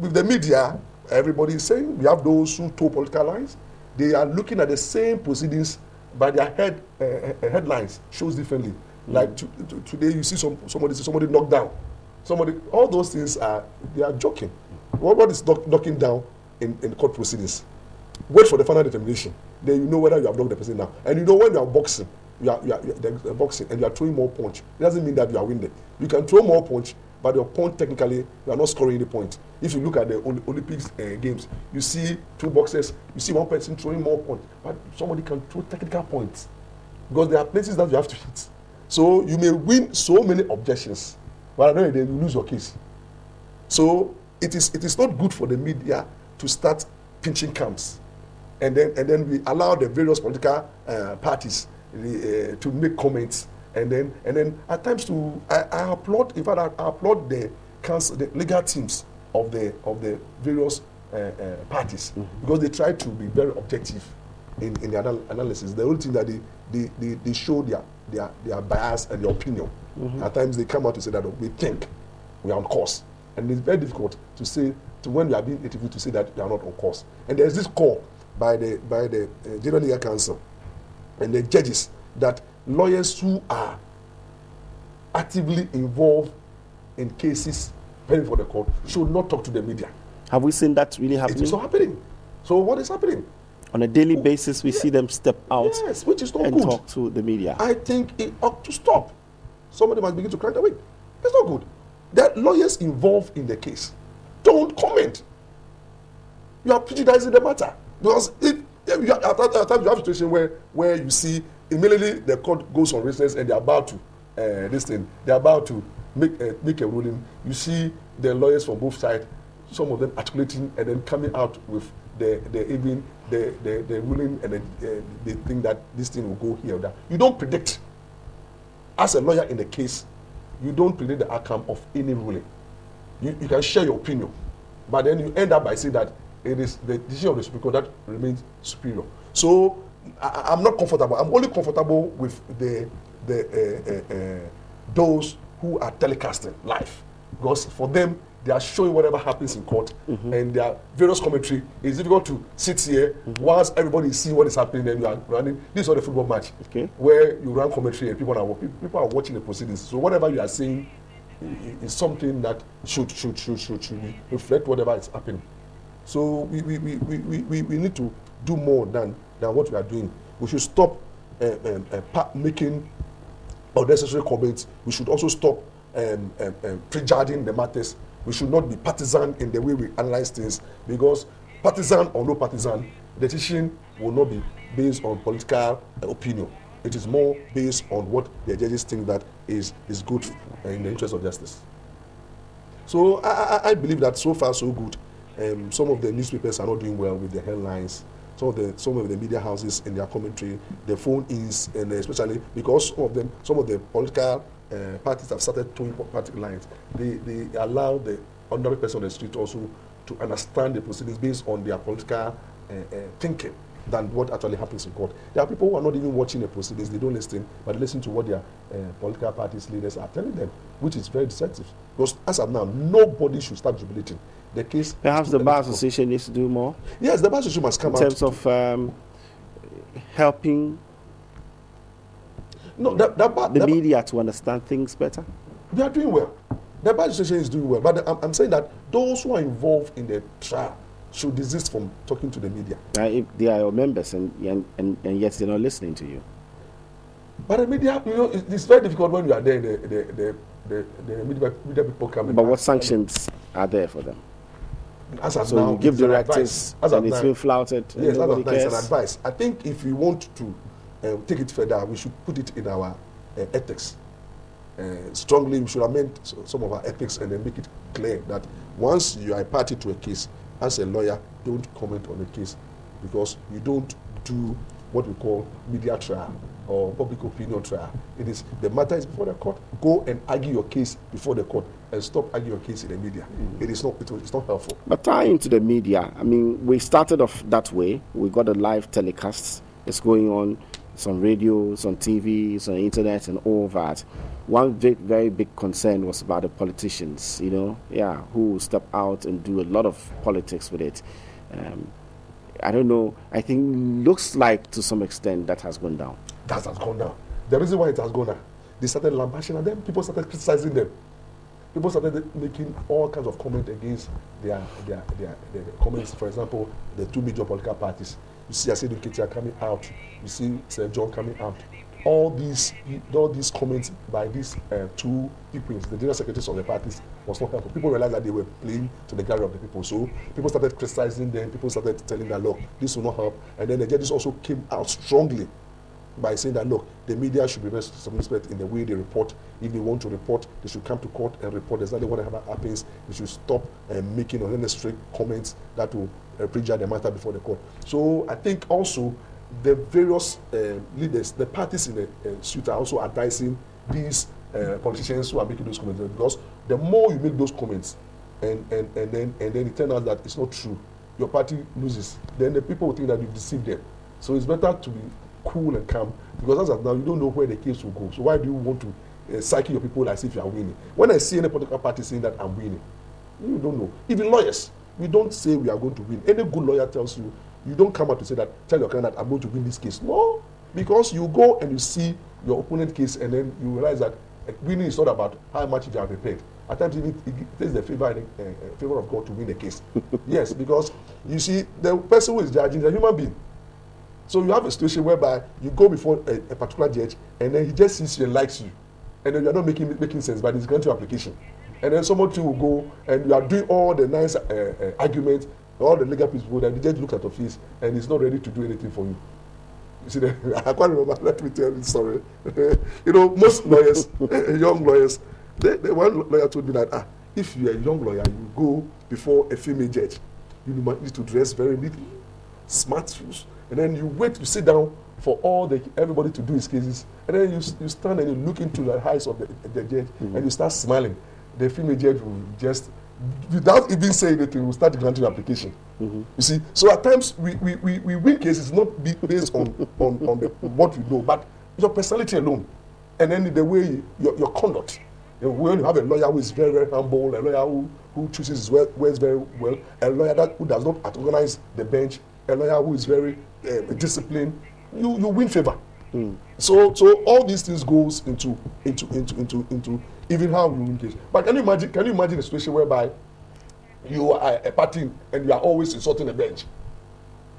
with the media, everybody is saying we have those who toe political lines. They are looking at the same proceedings, but their headlines shows differently. Like today, you see somebody knocked down. All those things they are joking. What is knocking down in court proceedings? Wait for the final determination. Then you know whether you have knocked the person down. And you know when you are boxing, you are boxing and you are throwing more punch. It doesn't mean that you are winning. You can throw more punch, but your point technically you are not scoring any point. If you look at the Olympics games, you see two boxers, you see one person throwing more punch, but somebody can throw technical points because there are places that you have to hit. So you may win so many objections, but at the end of the day, you lose your case. So it is not good for the media to start pinching camps, and then we allow the various political parties to make comments, and then at times I applaud. In fact, I applaud the legal teams of the various parties because they try to be very objective in their analysis. The only thing that they show their bias and their opinion. At times they come out to say that we think we are on course. And it's very difficult to say, when we are being interviewed, to say that we are not on course. And there's this call by the General Legal Council and the judges that lawyers who are actively involved in cases pending for the court should not talk to the media. Have we seen that really happening? It is not happening. So what is happening? On a daily basis, we see them step out which is not and good. Talk to the media. I think it ought to stop. Somebody must begin to crank away. It's not good. There are lawyers involved in the case. Don't comment. You are prejudicing the matter. Because at times you have a situation where you see immediately the court goes on recess and they are about to they are about to make a ruling. You see the lawyers from both sides, some of them articulating and then coming out with the ruling, and they think that this thing will go here or that. You don't predict. As a lawyer in the case, you don't predict the outcome of any ruling. You can share your opinion, but then you end up by saying that it is the decision of the Supreme Court that remains superior. So I'm not comfortable. I'm only comfortable with those who are telecasting live, because for them they are showing whatever happens in court, and their various commentary. It's difficult to sit here whilst everybody is seeing what is happening, and you are running. This is not a football match where you run commentary and people are watching the proceedings. So whatever you are saying is something that should reflect whatever is happening. So we need to do more than what we are doing. We should stop making unnecessary comments. We should also stop prejudging the matters. We should not be partisan in the way we analyze things, because partisan or no partisan, the decision will not be based on political opinion. It is more based on what the judges think that is good in the interest of justice. So I believe that so far so good. Some of the newspapers are not doing well with the headlines. Some of the media houses in their commentary, their phone-ins, and especially because some of the political parties have started towing party lines. They allow the ordinary person on the street also to understand the proceedings based on their political thinking. than what actually happens in court. There are people who are not even watching the proceedings, they don't listen, but they listen to what their political parties leaders are telling them, which is very deceptive. Because as of now, nobody should start jubilating. The case. Perhaps the Bar Association needs to do more. Yes, the Bar Association must come out. In terms of helping the media to understand things better. They are doing well. The Bar Association is doing well. But I'm saying that those who are involved in the trial should desist from talking to the media. If they are your members and yet they're not listening to you. But the media, it's very difficult when you are there. The media people come. But what sanctions are there for them? As of so now, you give directives and it's been flouted. Yes, nobody cares. It's an advice. I think if we want to take it further, we should put it in our ethics. Strongly, we should amend some of our ethics and then make it clear that once you are a party to a case, as a lawyer, don't comment on the case because you don't do what we call media trial or public opinion trial. It is the matter is before the court. Go and argue your case before the court and stop arguing your case in the media. It's not helpful. But tying to the media, I mean, we started off that way. We got a live telecast. It's going on. It's on radio, it's on TV, it's on the internet and all that. One very big concern was about the politicians, who step out and do a lot of politics with it. I don't know. I think looks like to some extent that has gone down. That has gone down. The reason why it has gone down, they started lambashing and then people started criticizing them. People started making all kinds of comments against their comments. For example, the two major political parties. You see Asidu Ketia coming out. You see Sir John coming out. All these comments by these two people, the general secretaries of the parties, was not helpful. People realized that they were playing to the gallery of the people. So people started criticizing them. People started telling them, look, this will not help. And then the judges also came out strongly by saying that, look, the media should be some respect in the way they report. If they want to report, they should come to court and report exactly what happens. They should stop making unnecessary comments that will prejudge the matter before the court. So I think also the various leaders, the parties in the suit are also advising these politicians who are making those comments, because the more you make those comments and then it turns out that it's not true, your party loses, then the people will think that you've deceived them. So it's better to be cool and calm, because as of now you don't know where the case will go. So why do you want to psyche your people as if you are winning? When I see any political party saying that I'm winning, you don't know. Even lawyers, we don't say we are going to win. Any good lawyer tells you, you don't come out to say that, tell your client that I'm going to win this case. No, because you go and you see your opponent case and then you realize that winning is not about how much you have paid. At times it takes the favor of God to win the case. Yes, because you see, the person who is judging is a human being. So you have a situation whereby you go before a particular judge and then he just sees you and likes you. And then you are not making sense, but he's going to application. And then somebody will go and you are doing all the nice arguments, all the legal people, and the judge looks at your face and he's not ready to do anything for you. You see, I can't remember, let me tell you, sorry. Most lawyers, young lawyers, the one lawyer told me that, if you're a young lawyer, you go before a female judge, you need to dress very neatly, smart shoes, and then you wait to sit down for everybody to do his cases, and then you stand and you look into the eyes of the judge, and you start smiling. The female judge will just, without even saying anything, will start granting application. You see, so at times we win cases not based on what we know, but your personality alone, and then the way your conduct. When you have a lawyer who is very, very humble, a lawyer who chooses his words very well, a lawyer who does not antagonize the bench, a lawyer who is very disciplined, you win favor. So all these things goes into even how you win case. But can you imagine a situation whereby you are a party and you are always insulting the bench?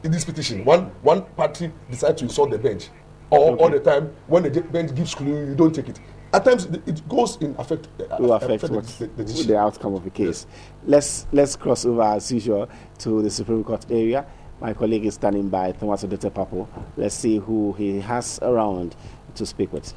In this petition, one party decides to insult the bench, or all the time when the bench gives clue, you don't take it. At times it goes in affect the outcome of the case. Yes. Let's cross over as usual to the Supreme Court area. My colleague is standing by, Thomas Odete Papo. Let's see who he has around to speak with.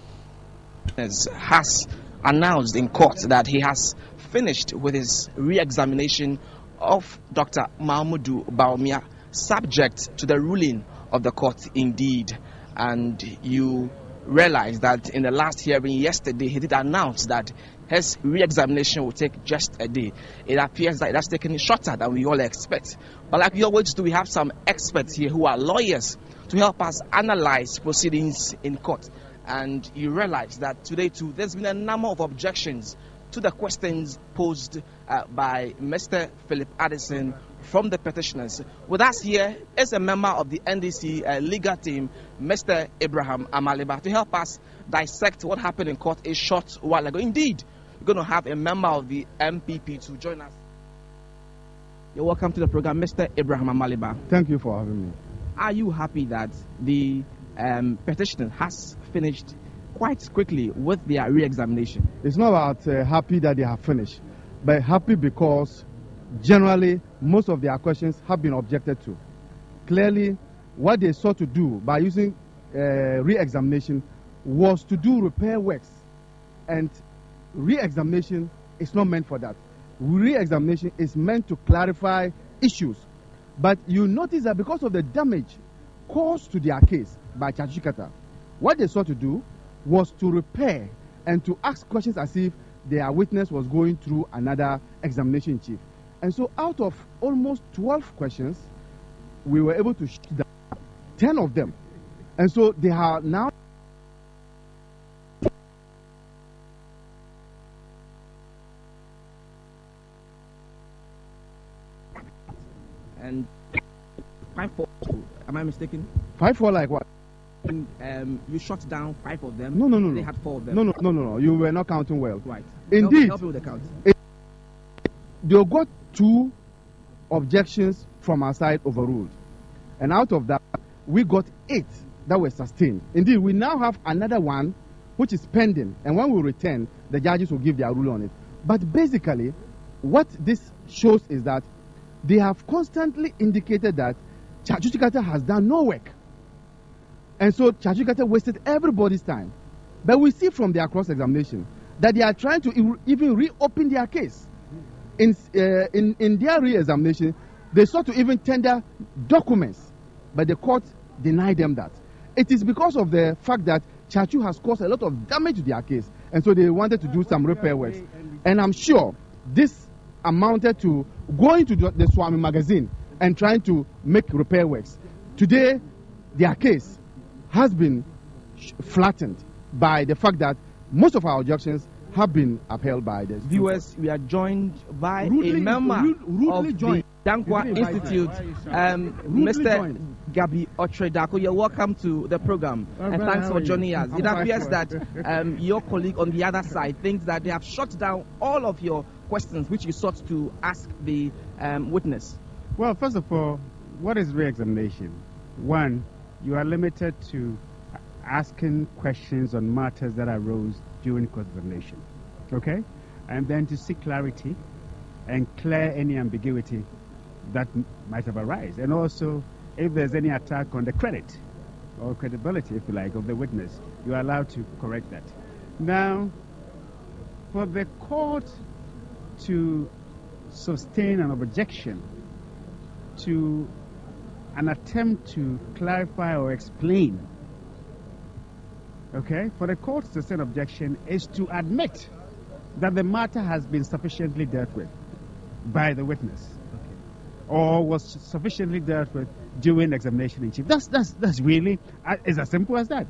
Has announced in court that he has finished with his re-examination of Dr. Mahmoud Bawumia, subject to the ruling of the court indeed. And you realize that in the last hearing yesterday, he did announce that his re-examination will take just a day. It appears that it has taken shorter than we all expect. But like we always do, we have some experts here who are lawyers to help us analyze proceedings in court. And you realize that today too, there's been a number of objections to the questions posed by Mr. Philip Addison from the petitioners. With us here is a member of the NDC legal team, Mr. Abraham Amaliba, to help us dissect what happened in court a short while ago. Indeed, we're going to have a member of the MPP to join us. You're welcome to the program, Mr. Abraham Amaliba. Thank you for having me. Are you happy that the petitioner has finished quite quickly with their re-examination? It's not about happy that they have finished, but happy because generally most of their questions have been objected to. Clearly, what they sought to do by using re-examination was to do repair works, and re-examination is not meant for that. Re-examination is meant to clarify issues. But you notice that because of the damage caused to their case by Chachikata, what they sought to do was to repair and to ask questions as if their witness was going through another examination chief. And so out of almost 12 questions, we were able to shoot down 10 of them. And so they are now and 5-4, am I mistaken? 5-4 like what? You shot down 5 of them. No. They had 4 of them. No. You were not counting well. Right. Indeed. Help me with the count. They got 2 objections from our side overruled. And out of that, we got 8 that were sustained. Indeed, we now have another one which is pending. And when we return, the judges will give their rule on it. But basically, what this shows is that they have constantly indicated that Chachikata has done no work. And so Chachikata wasted everybody's time. But we see from their cross-examination that they are trying to even reopen their case. In their re-examination, they sought to even tender documents, but the court denied them that. It is because of the fact that Chachu has caused a lot of damage to their case, and so they wanted to do some repair works. And I'm sure this amounted to going to the Swami magazine and trying to make repair works. Today, their case has been flattened by the fact that most of our objections have been upheld by the viewers. We are joined by a member of the Dankwa Institute, Mr. Gabi Otredako. You're welcome to the program, and thanks for joining us. It appears that your colleague on the other side thinks that they have shut down all of your questions which you sought to ask the witness. Well, first of all, what is re-examination? One, you are limited to asking questions on matters that arose during cross-examination, okay? And then to seek clarity and clear any ambiguity that might have arisen. And also, if there's any attack on the credit or credibility, if you like, of the witness, you are allowed to correct that. Now, for the court to sustain an objection to an attempt to clarify or explain, okay, for the court to sustain objection is to admit that the matter has been sufficiently dealt with by the witness, okay, or was sufficiently dealt with during the examination in chief. That's really, it's as simple as that.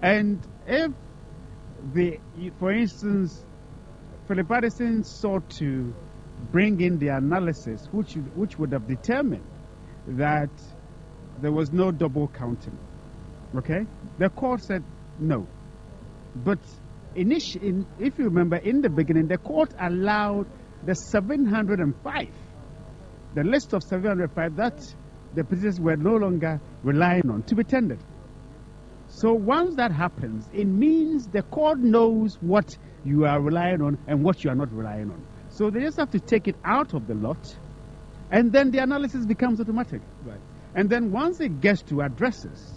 And if for instance, Philip Addison sought to bring in the analysis which would have determined that there was no double counting, okay, the court said no. But if you remember, in the beginning, the court allowed the 705, the list of 705 that the petitioners were no longer relying on, to be tendered. So once that happens, it means the court knows what you are relying on and what you are not relying on. So they just have to take it out of the lot, and then the analysis becomes automatic. Right. And then once it gets to addresses,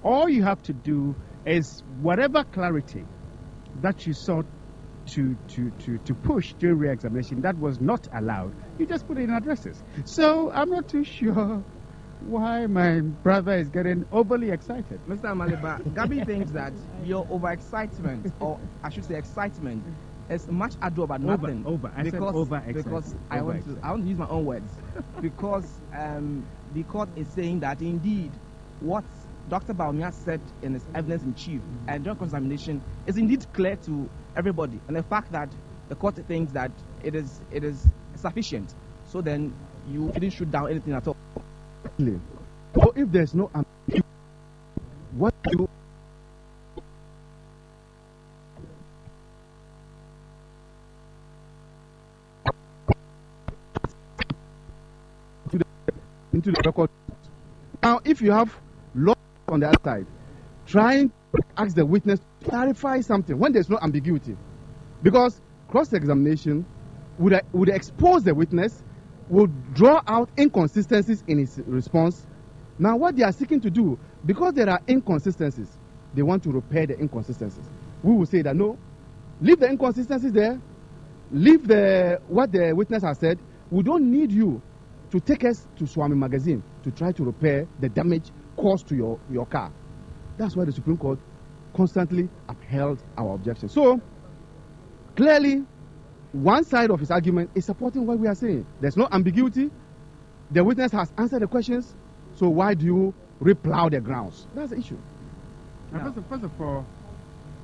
all you have to do is whatever clarity that you sought to push during re-examination that was not allowed, you just put it in addresses. So I'm not too sure why my brother is getting overly excited. Mr. Amaliba, Gabi thinks that your overexcitement, or I should say excitement, it's much ado about nothing. I said over because I want to use my own words. Because the court is saying that indeed what Dr. Bawumia said in his evidence in chief and during cross-examination is indeed clear to everybody, and the fact that the court thinks that it is sufficient, so then you didn't shoot down anything at all. So if there's no ambiguity, what do into the record? Now, if you have law on the other side trying to ask the witness to clarify something when there's no ambiguity, because cross-examination would expose the witness, would draw out inconsistencies in his response. Now, what they are seeking to do, because there are inconsistencies, they want to repair the inconsistencies. We will say that no, leave the inconsistencies there, leave what the witness has said. We don't need you to take us to Swami Magazine to try to repair the damage caused to your car. That's why the Supreme Court constantly upheld our objection. So, clearly, one side of his argument is supporting what we are saying. There's no ambiguity. The witness has answered the questions. So why do you replow the grounds? That's the issue. Now, first of all,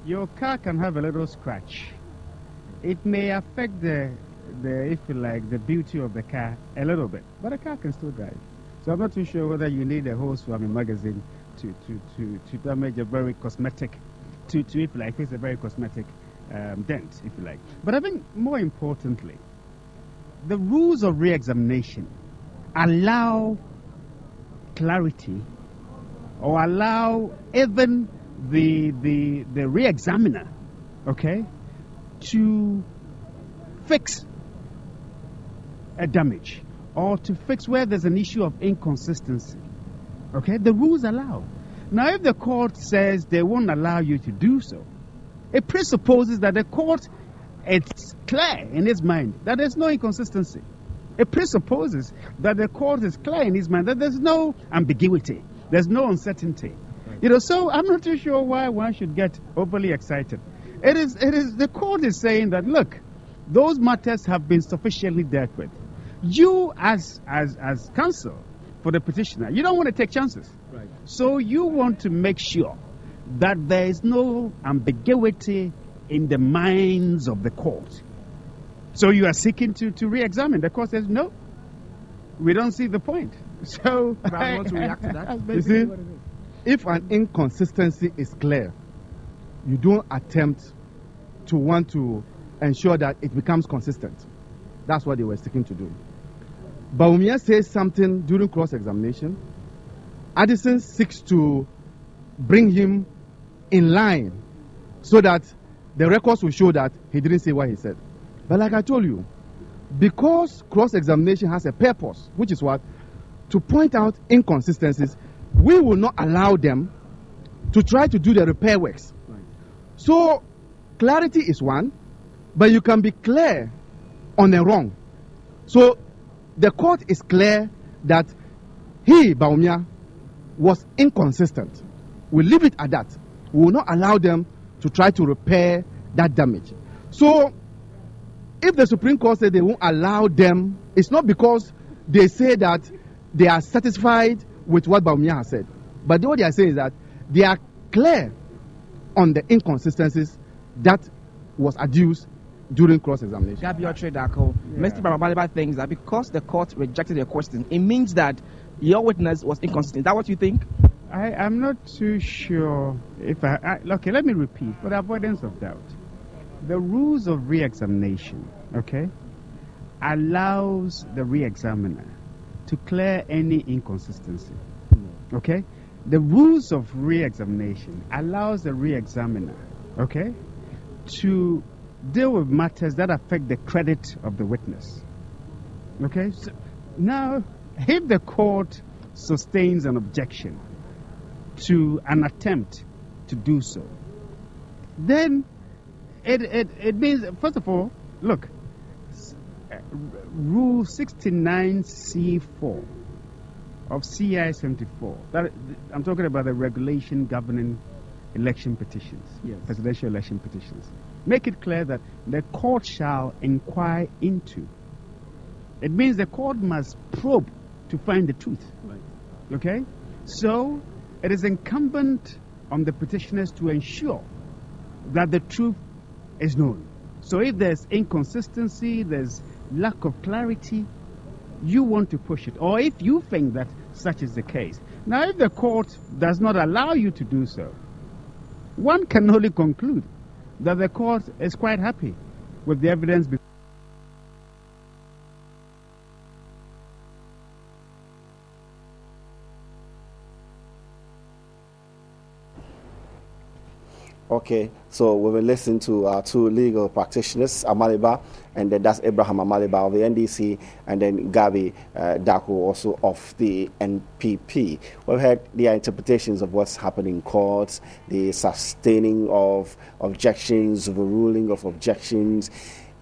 your car can have a little scratch. It may affect the if you like, the beauty of the car a little bit, but the car can still drive. So I'm not too sure whether you need a whole Swami Magazine to damage a very cosmetic, if you like, it's a very cosmetic dent, if you like. But I think more importantly, the rules of re-examination allow clarity, or allow even the re-examiner, okay, to fix a damage or to fix where there's an issue of inconsistency. Okay, the rules allow. Now, if the court says they won't allow you to do so, it presupposes that the court, it's clear in its mind that there's no inconsistency. It presupposes that the court is clear in its mind that there's no ambiguity, there's no uncertainty. You know, so I'm not too sure why one should get overly excited. It is the court is saying that, look, those matters have been sufficiently dealt with. You, as counsel for the petitioner, you don't want to take chances. Right. So you want to make sure that there is no ambiguity in the minds of the court. So you are seeking to re-examine. The court says, no, we don't see the point. So I want to react to that. You see, if an inconsistency is clear, you don't attempt to want to ensure that it becomes consistent. That's what they were seeking to do. Bawumia says something during cross-examination. Addison seeks to bring him in line so that the records will show that he didn't say what he said. But like I told you, because cross-examination has a purpose, which is what? To point out inconsistencies, we will not allow them to try to do the repair works. Right. So, clarity is one, but you can be clear on the wrong. So, the court is clear that he, Bawumia, was inconsistent. We leave it at that. We will not allow them to try to repair that damage. So, if the Supreme Court said they won't allow them, it's not because they say that they are satisfied with what Bawumia has said. But what they are saying is that they are clear on the inconsistencies that was adduced during cross-examination. Mr. Barbaliba thinks that because the court rejected your question, it means that your witness was inconsistent. Is that what you think? I'm not too sure if okay, let me repeat for the avoidance of doubt. The rules of re-examination, okay, allows the re-examiner to clear any inconsistency. Okay? The rules of re-examination allows the re-examiner, okay, to deal with matters that affect the credit of the witness. Okay? So now, if the court sustains an objection to an attempt to do so, then it means, first of all, look, Rule 69C4 of CI 74, that, I'm talking about the regulation governing election petitions, yes, presidential election petitions. make it clear that the court shall inquire into. It means the court must probe to find the truth. Right. Okay? So, it is incumbent on the petitioners to ensure that the truth is known. So if there's inconsistency, there's lack of clarity, you want to push it. Or if you think that such is the case. Now, if the court does not allow you to do so, one can only conclude that the court is quite happy with the evidence. Okay, so we will listen to our two legal practitioners, Amaliba, and then that's Abraham Amaliba of the NDC, and then Gabi Daku, also of the NPP. We've heard their interpretations of what's happening in courts, the sustaining of objections, overruling of objections.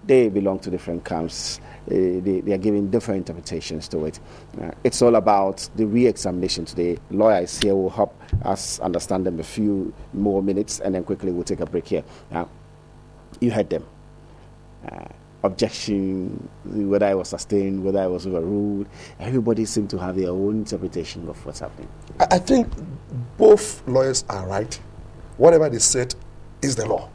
They belong to different camps. They are giving different interpretations to it. It's all about the re-examination today. Lawyer is here, will help us understand them a few more minutes, and then quickly we'll take a break here. You heard them. Objection, whether I was sustained, whether I was overruled. Everybody seems to have their own interpretation of what's happening. I think both lawyers are right. Whatever they said is the law.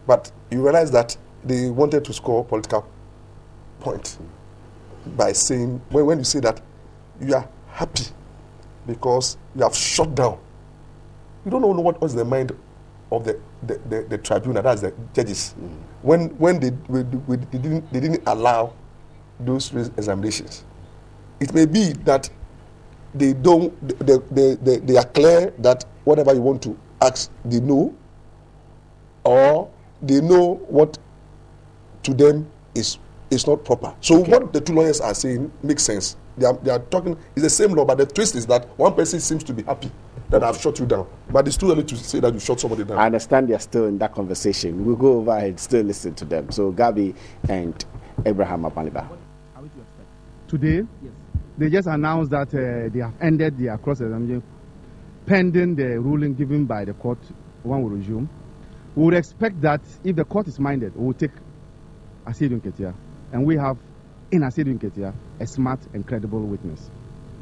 But you realize that they wanted to score political point by saying, when you say that you are happy because you have shut down, you don't know what was the mind of the tribunal, that's the judges, when they didn't allow those examinations. It may be that they are clear that whatever you want to ask, they know, or they know what to them is not proper. So what the two lawyers are saying makes sense. They are talking, it's the same law, but the twist is that one person seems to be happy that I've shut you down. But it's too early to say that you shut somebody down. I understand they're still in that conversation. We'll go over and still listen to them. So Gabi and Abraham Apaniba. Today, yes, they just announced that they have ended their cross-examination pending the ruling given by the court. One will resume. We would expect that if the court is minded, we will take Asidu Nketia, and we have in Asidu Nketia a smart and credible witness.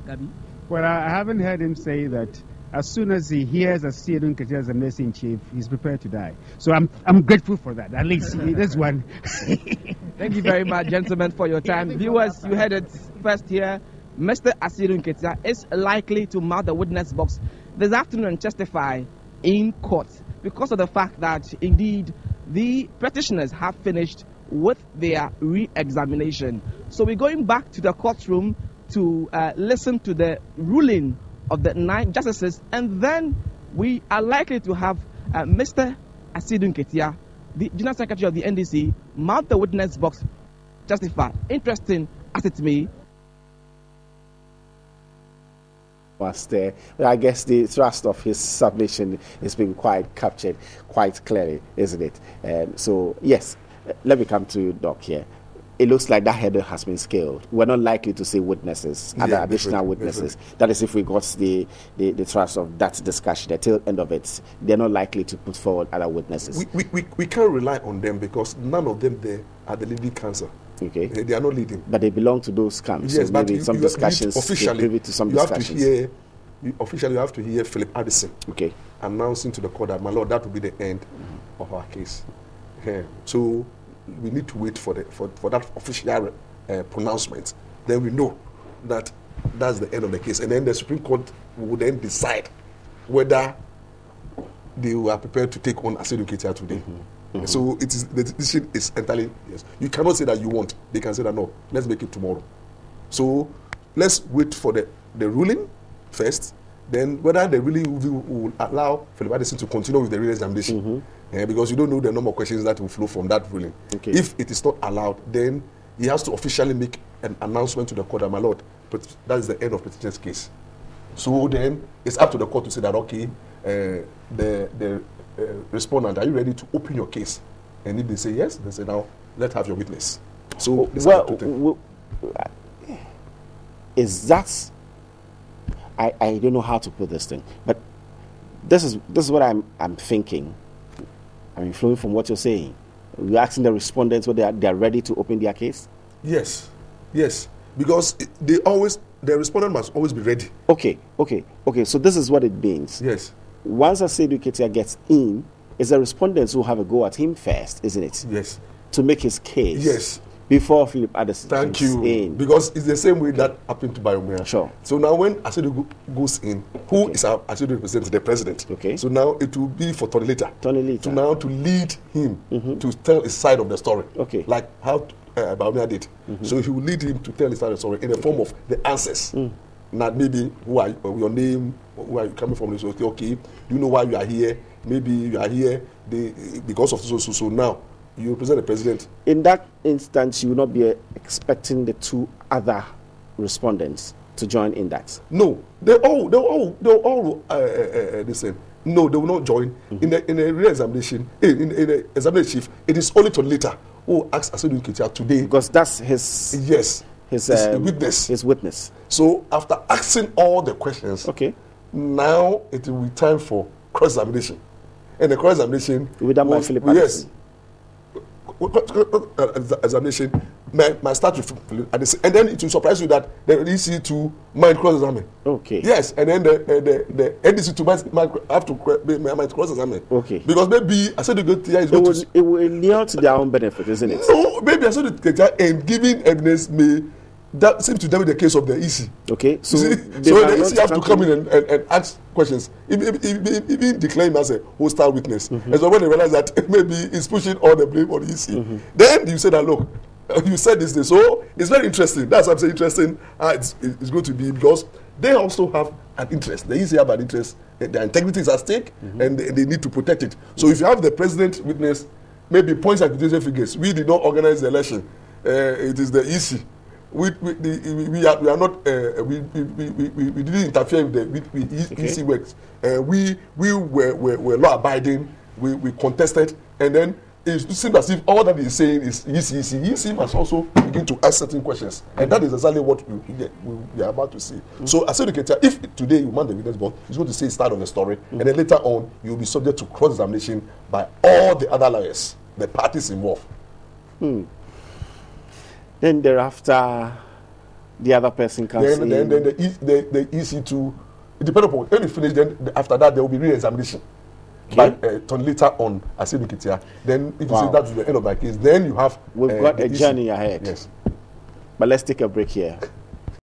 Gabi? Well, I haven't heard him say that as soon as he hears Asidu Nketia as a mercy-in-chief, he's prepared to die. So I'm grateful for that. At least this one. Thank you very much, gentlemen, for your time. Viewers, you heard it first here. Mr. Asidu Nketia is likely to mount the witness box this afternoon and testify in court because of the fact that, indeed, the petitioners have finished with their re-examination. So we're going back to the courtroom to listen to the ruling of the 9 justices, and then we are likely to have Mr. Asidu Nketia, the General Secretary of the NDC, mount the witness box, testify. Interesting as it may. Was there, but I guess the thrust of his submission has been quite captured quite clearly, isn't it? So yes, let me come to Doc here. It looks like that hurdle has been scaled. We're not likely to see witnesses, other additional witnesses. That is, if we got the thrust of that discussion, the tail end of it, they're not likely to put forward other witnesses. We can't rely on them because none of them there are the leading counsel. Okay. They are not leading. But they belong to those camps. Yes, so but maybe some discussions. Officially, to some you have discussions. to hear. Officially, you have to hear Philip Addison. Okay. Announcing to the court that, my lord, that will be the end of our case. So we need to wait for that official pronouncement. Then we know that that's the end of the case, and then the Supreme Court will then decide whether they are prepared to take on Asidu Nketia today. So the decision is entirely yes. You cannot say that you want. They can say that no. Let's make it tomorrow. So let's wait for the ruling first. Then whether the ruling will allow Philip Addison to continue with the re-examination, because you don't know the number of questions that will flow from that ruling. Okay. If it is not allowed, then he has to officially make an announcement to the court that, my lord, but that is the end of Petition's case. So then it's up to the court to say that, okay, the respondent, are you ready to open your case? And if they say yes, they say, now let's have your witness. So is that, I don't know how to put this thing, but this is what I'm thinking. I mean, flowing from what you're saying, you're asking the respondents whether they are ready to open their case? Yes, yes, because the respondent must always be ready. Okay. So this is what it means. Yes. Once a Ketia gets in, it's the respondents who have a go at him first, isn't it? Yes. To make his case. Yes. Before Philip Addison. Thank you. In. Because it's the same way that happened to Biomea. Sure. So now when Asedu goes in, who is our Asedu representative? The president. Okay. So now it will be for Tony Later. To lead him to tell his side of the story. Okay. Like how Biomea did. So he will lead him to tell his side of the story in the form of the answers. Not maybe who are your name, where are you coming from? So okay, do you know why you are here? Maybe you are here because of so now. You represent the president. In that instance, you will not be expecting the two other respondents to join in that. No, they'll all listen. No, they will not join in the re-examination. In the examination chief, it is only to later who asks Asedu Ketia today, because that's his witness. His witness. So after asking all the questions, now it will be time for cross-examination, and the cross-examination will be done by Philip Addison. Yes. Examination might start with and then it will surprise you that the EC2 might cross-examine. Okay. Yes, and then the NDC2 might have to cross-examine. Okay. Because maybe I said it will kneel to their own benefit, isn't it? No, maybe I said and giving evidence may that seems to damage the case of the EC. Okay. So the EC have to come in and ask questions, even declare him as a hostile witness. And so when they realize that maybe he's pushing all the blame on the EC, then you say that, look, you said this day. So it's very interesting. That's what I'm saying, interesting. It's going to be because they also have an interest. The EC have an interest. Their integrity is at stake, and they need to protect it. So if you have the president witness, maybe points accusation figures. We did not organize the election. It is the EC. We are not we didn't interfere with the EC works. We were law abiding. We contested, and then it seems as if all that he's saying is EC. EC must also begin to ask certain questions, and that is exactly what we are about to see. So I said, if today you mount the witness box, he's going to say start on the story, and then later on you will be subject to cross-examination by all the other lawyers, the parties involved. Then thereafter, the other person comes in. Then the EC2, it depends upon when you finish. Then after that, there will be re-examination by Tony later on Asedu Ketia. Then if you say that's the end of my case, then you have we've got a journey ahead. Yes, but let's take a break here.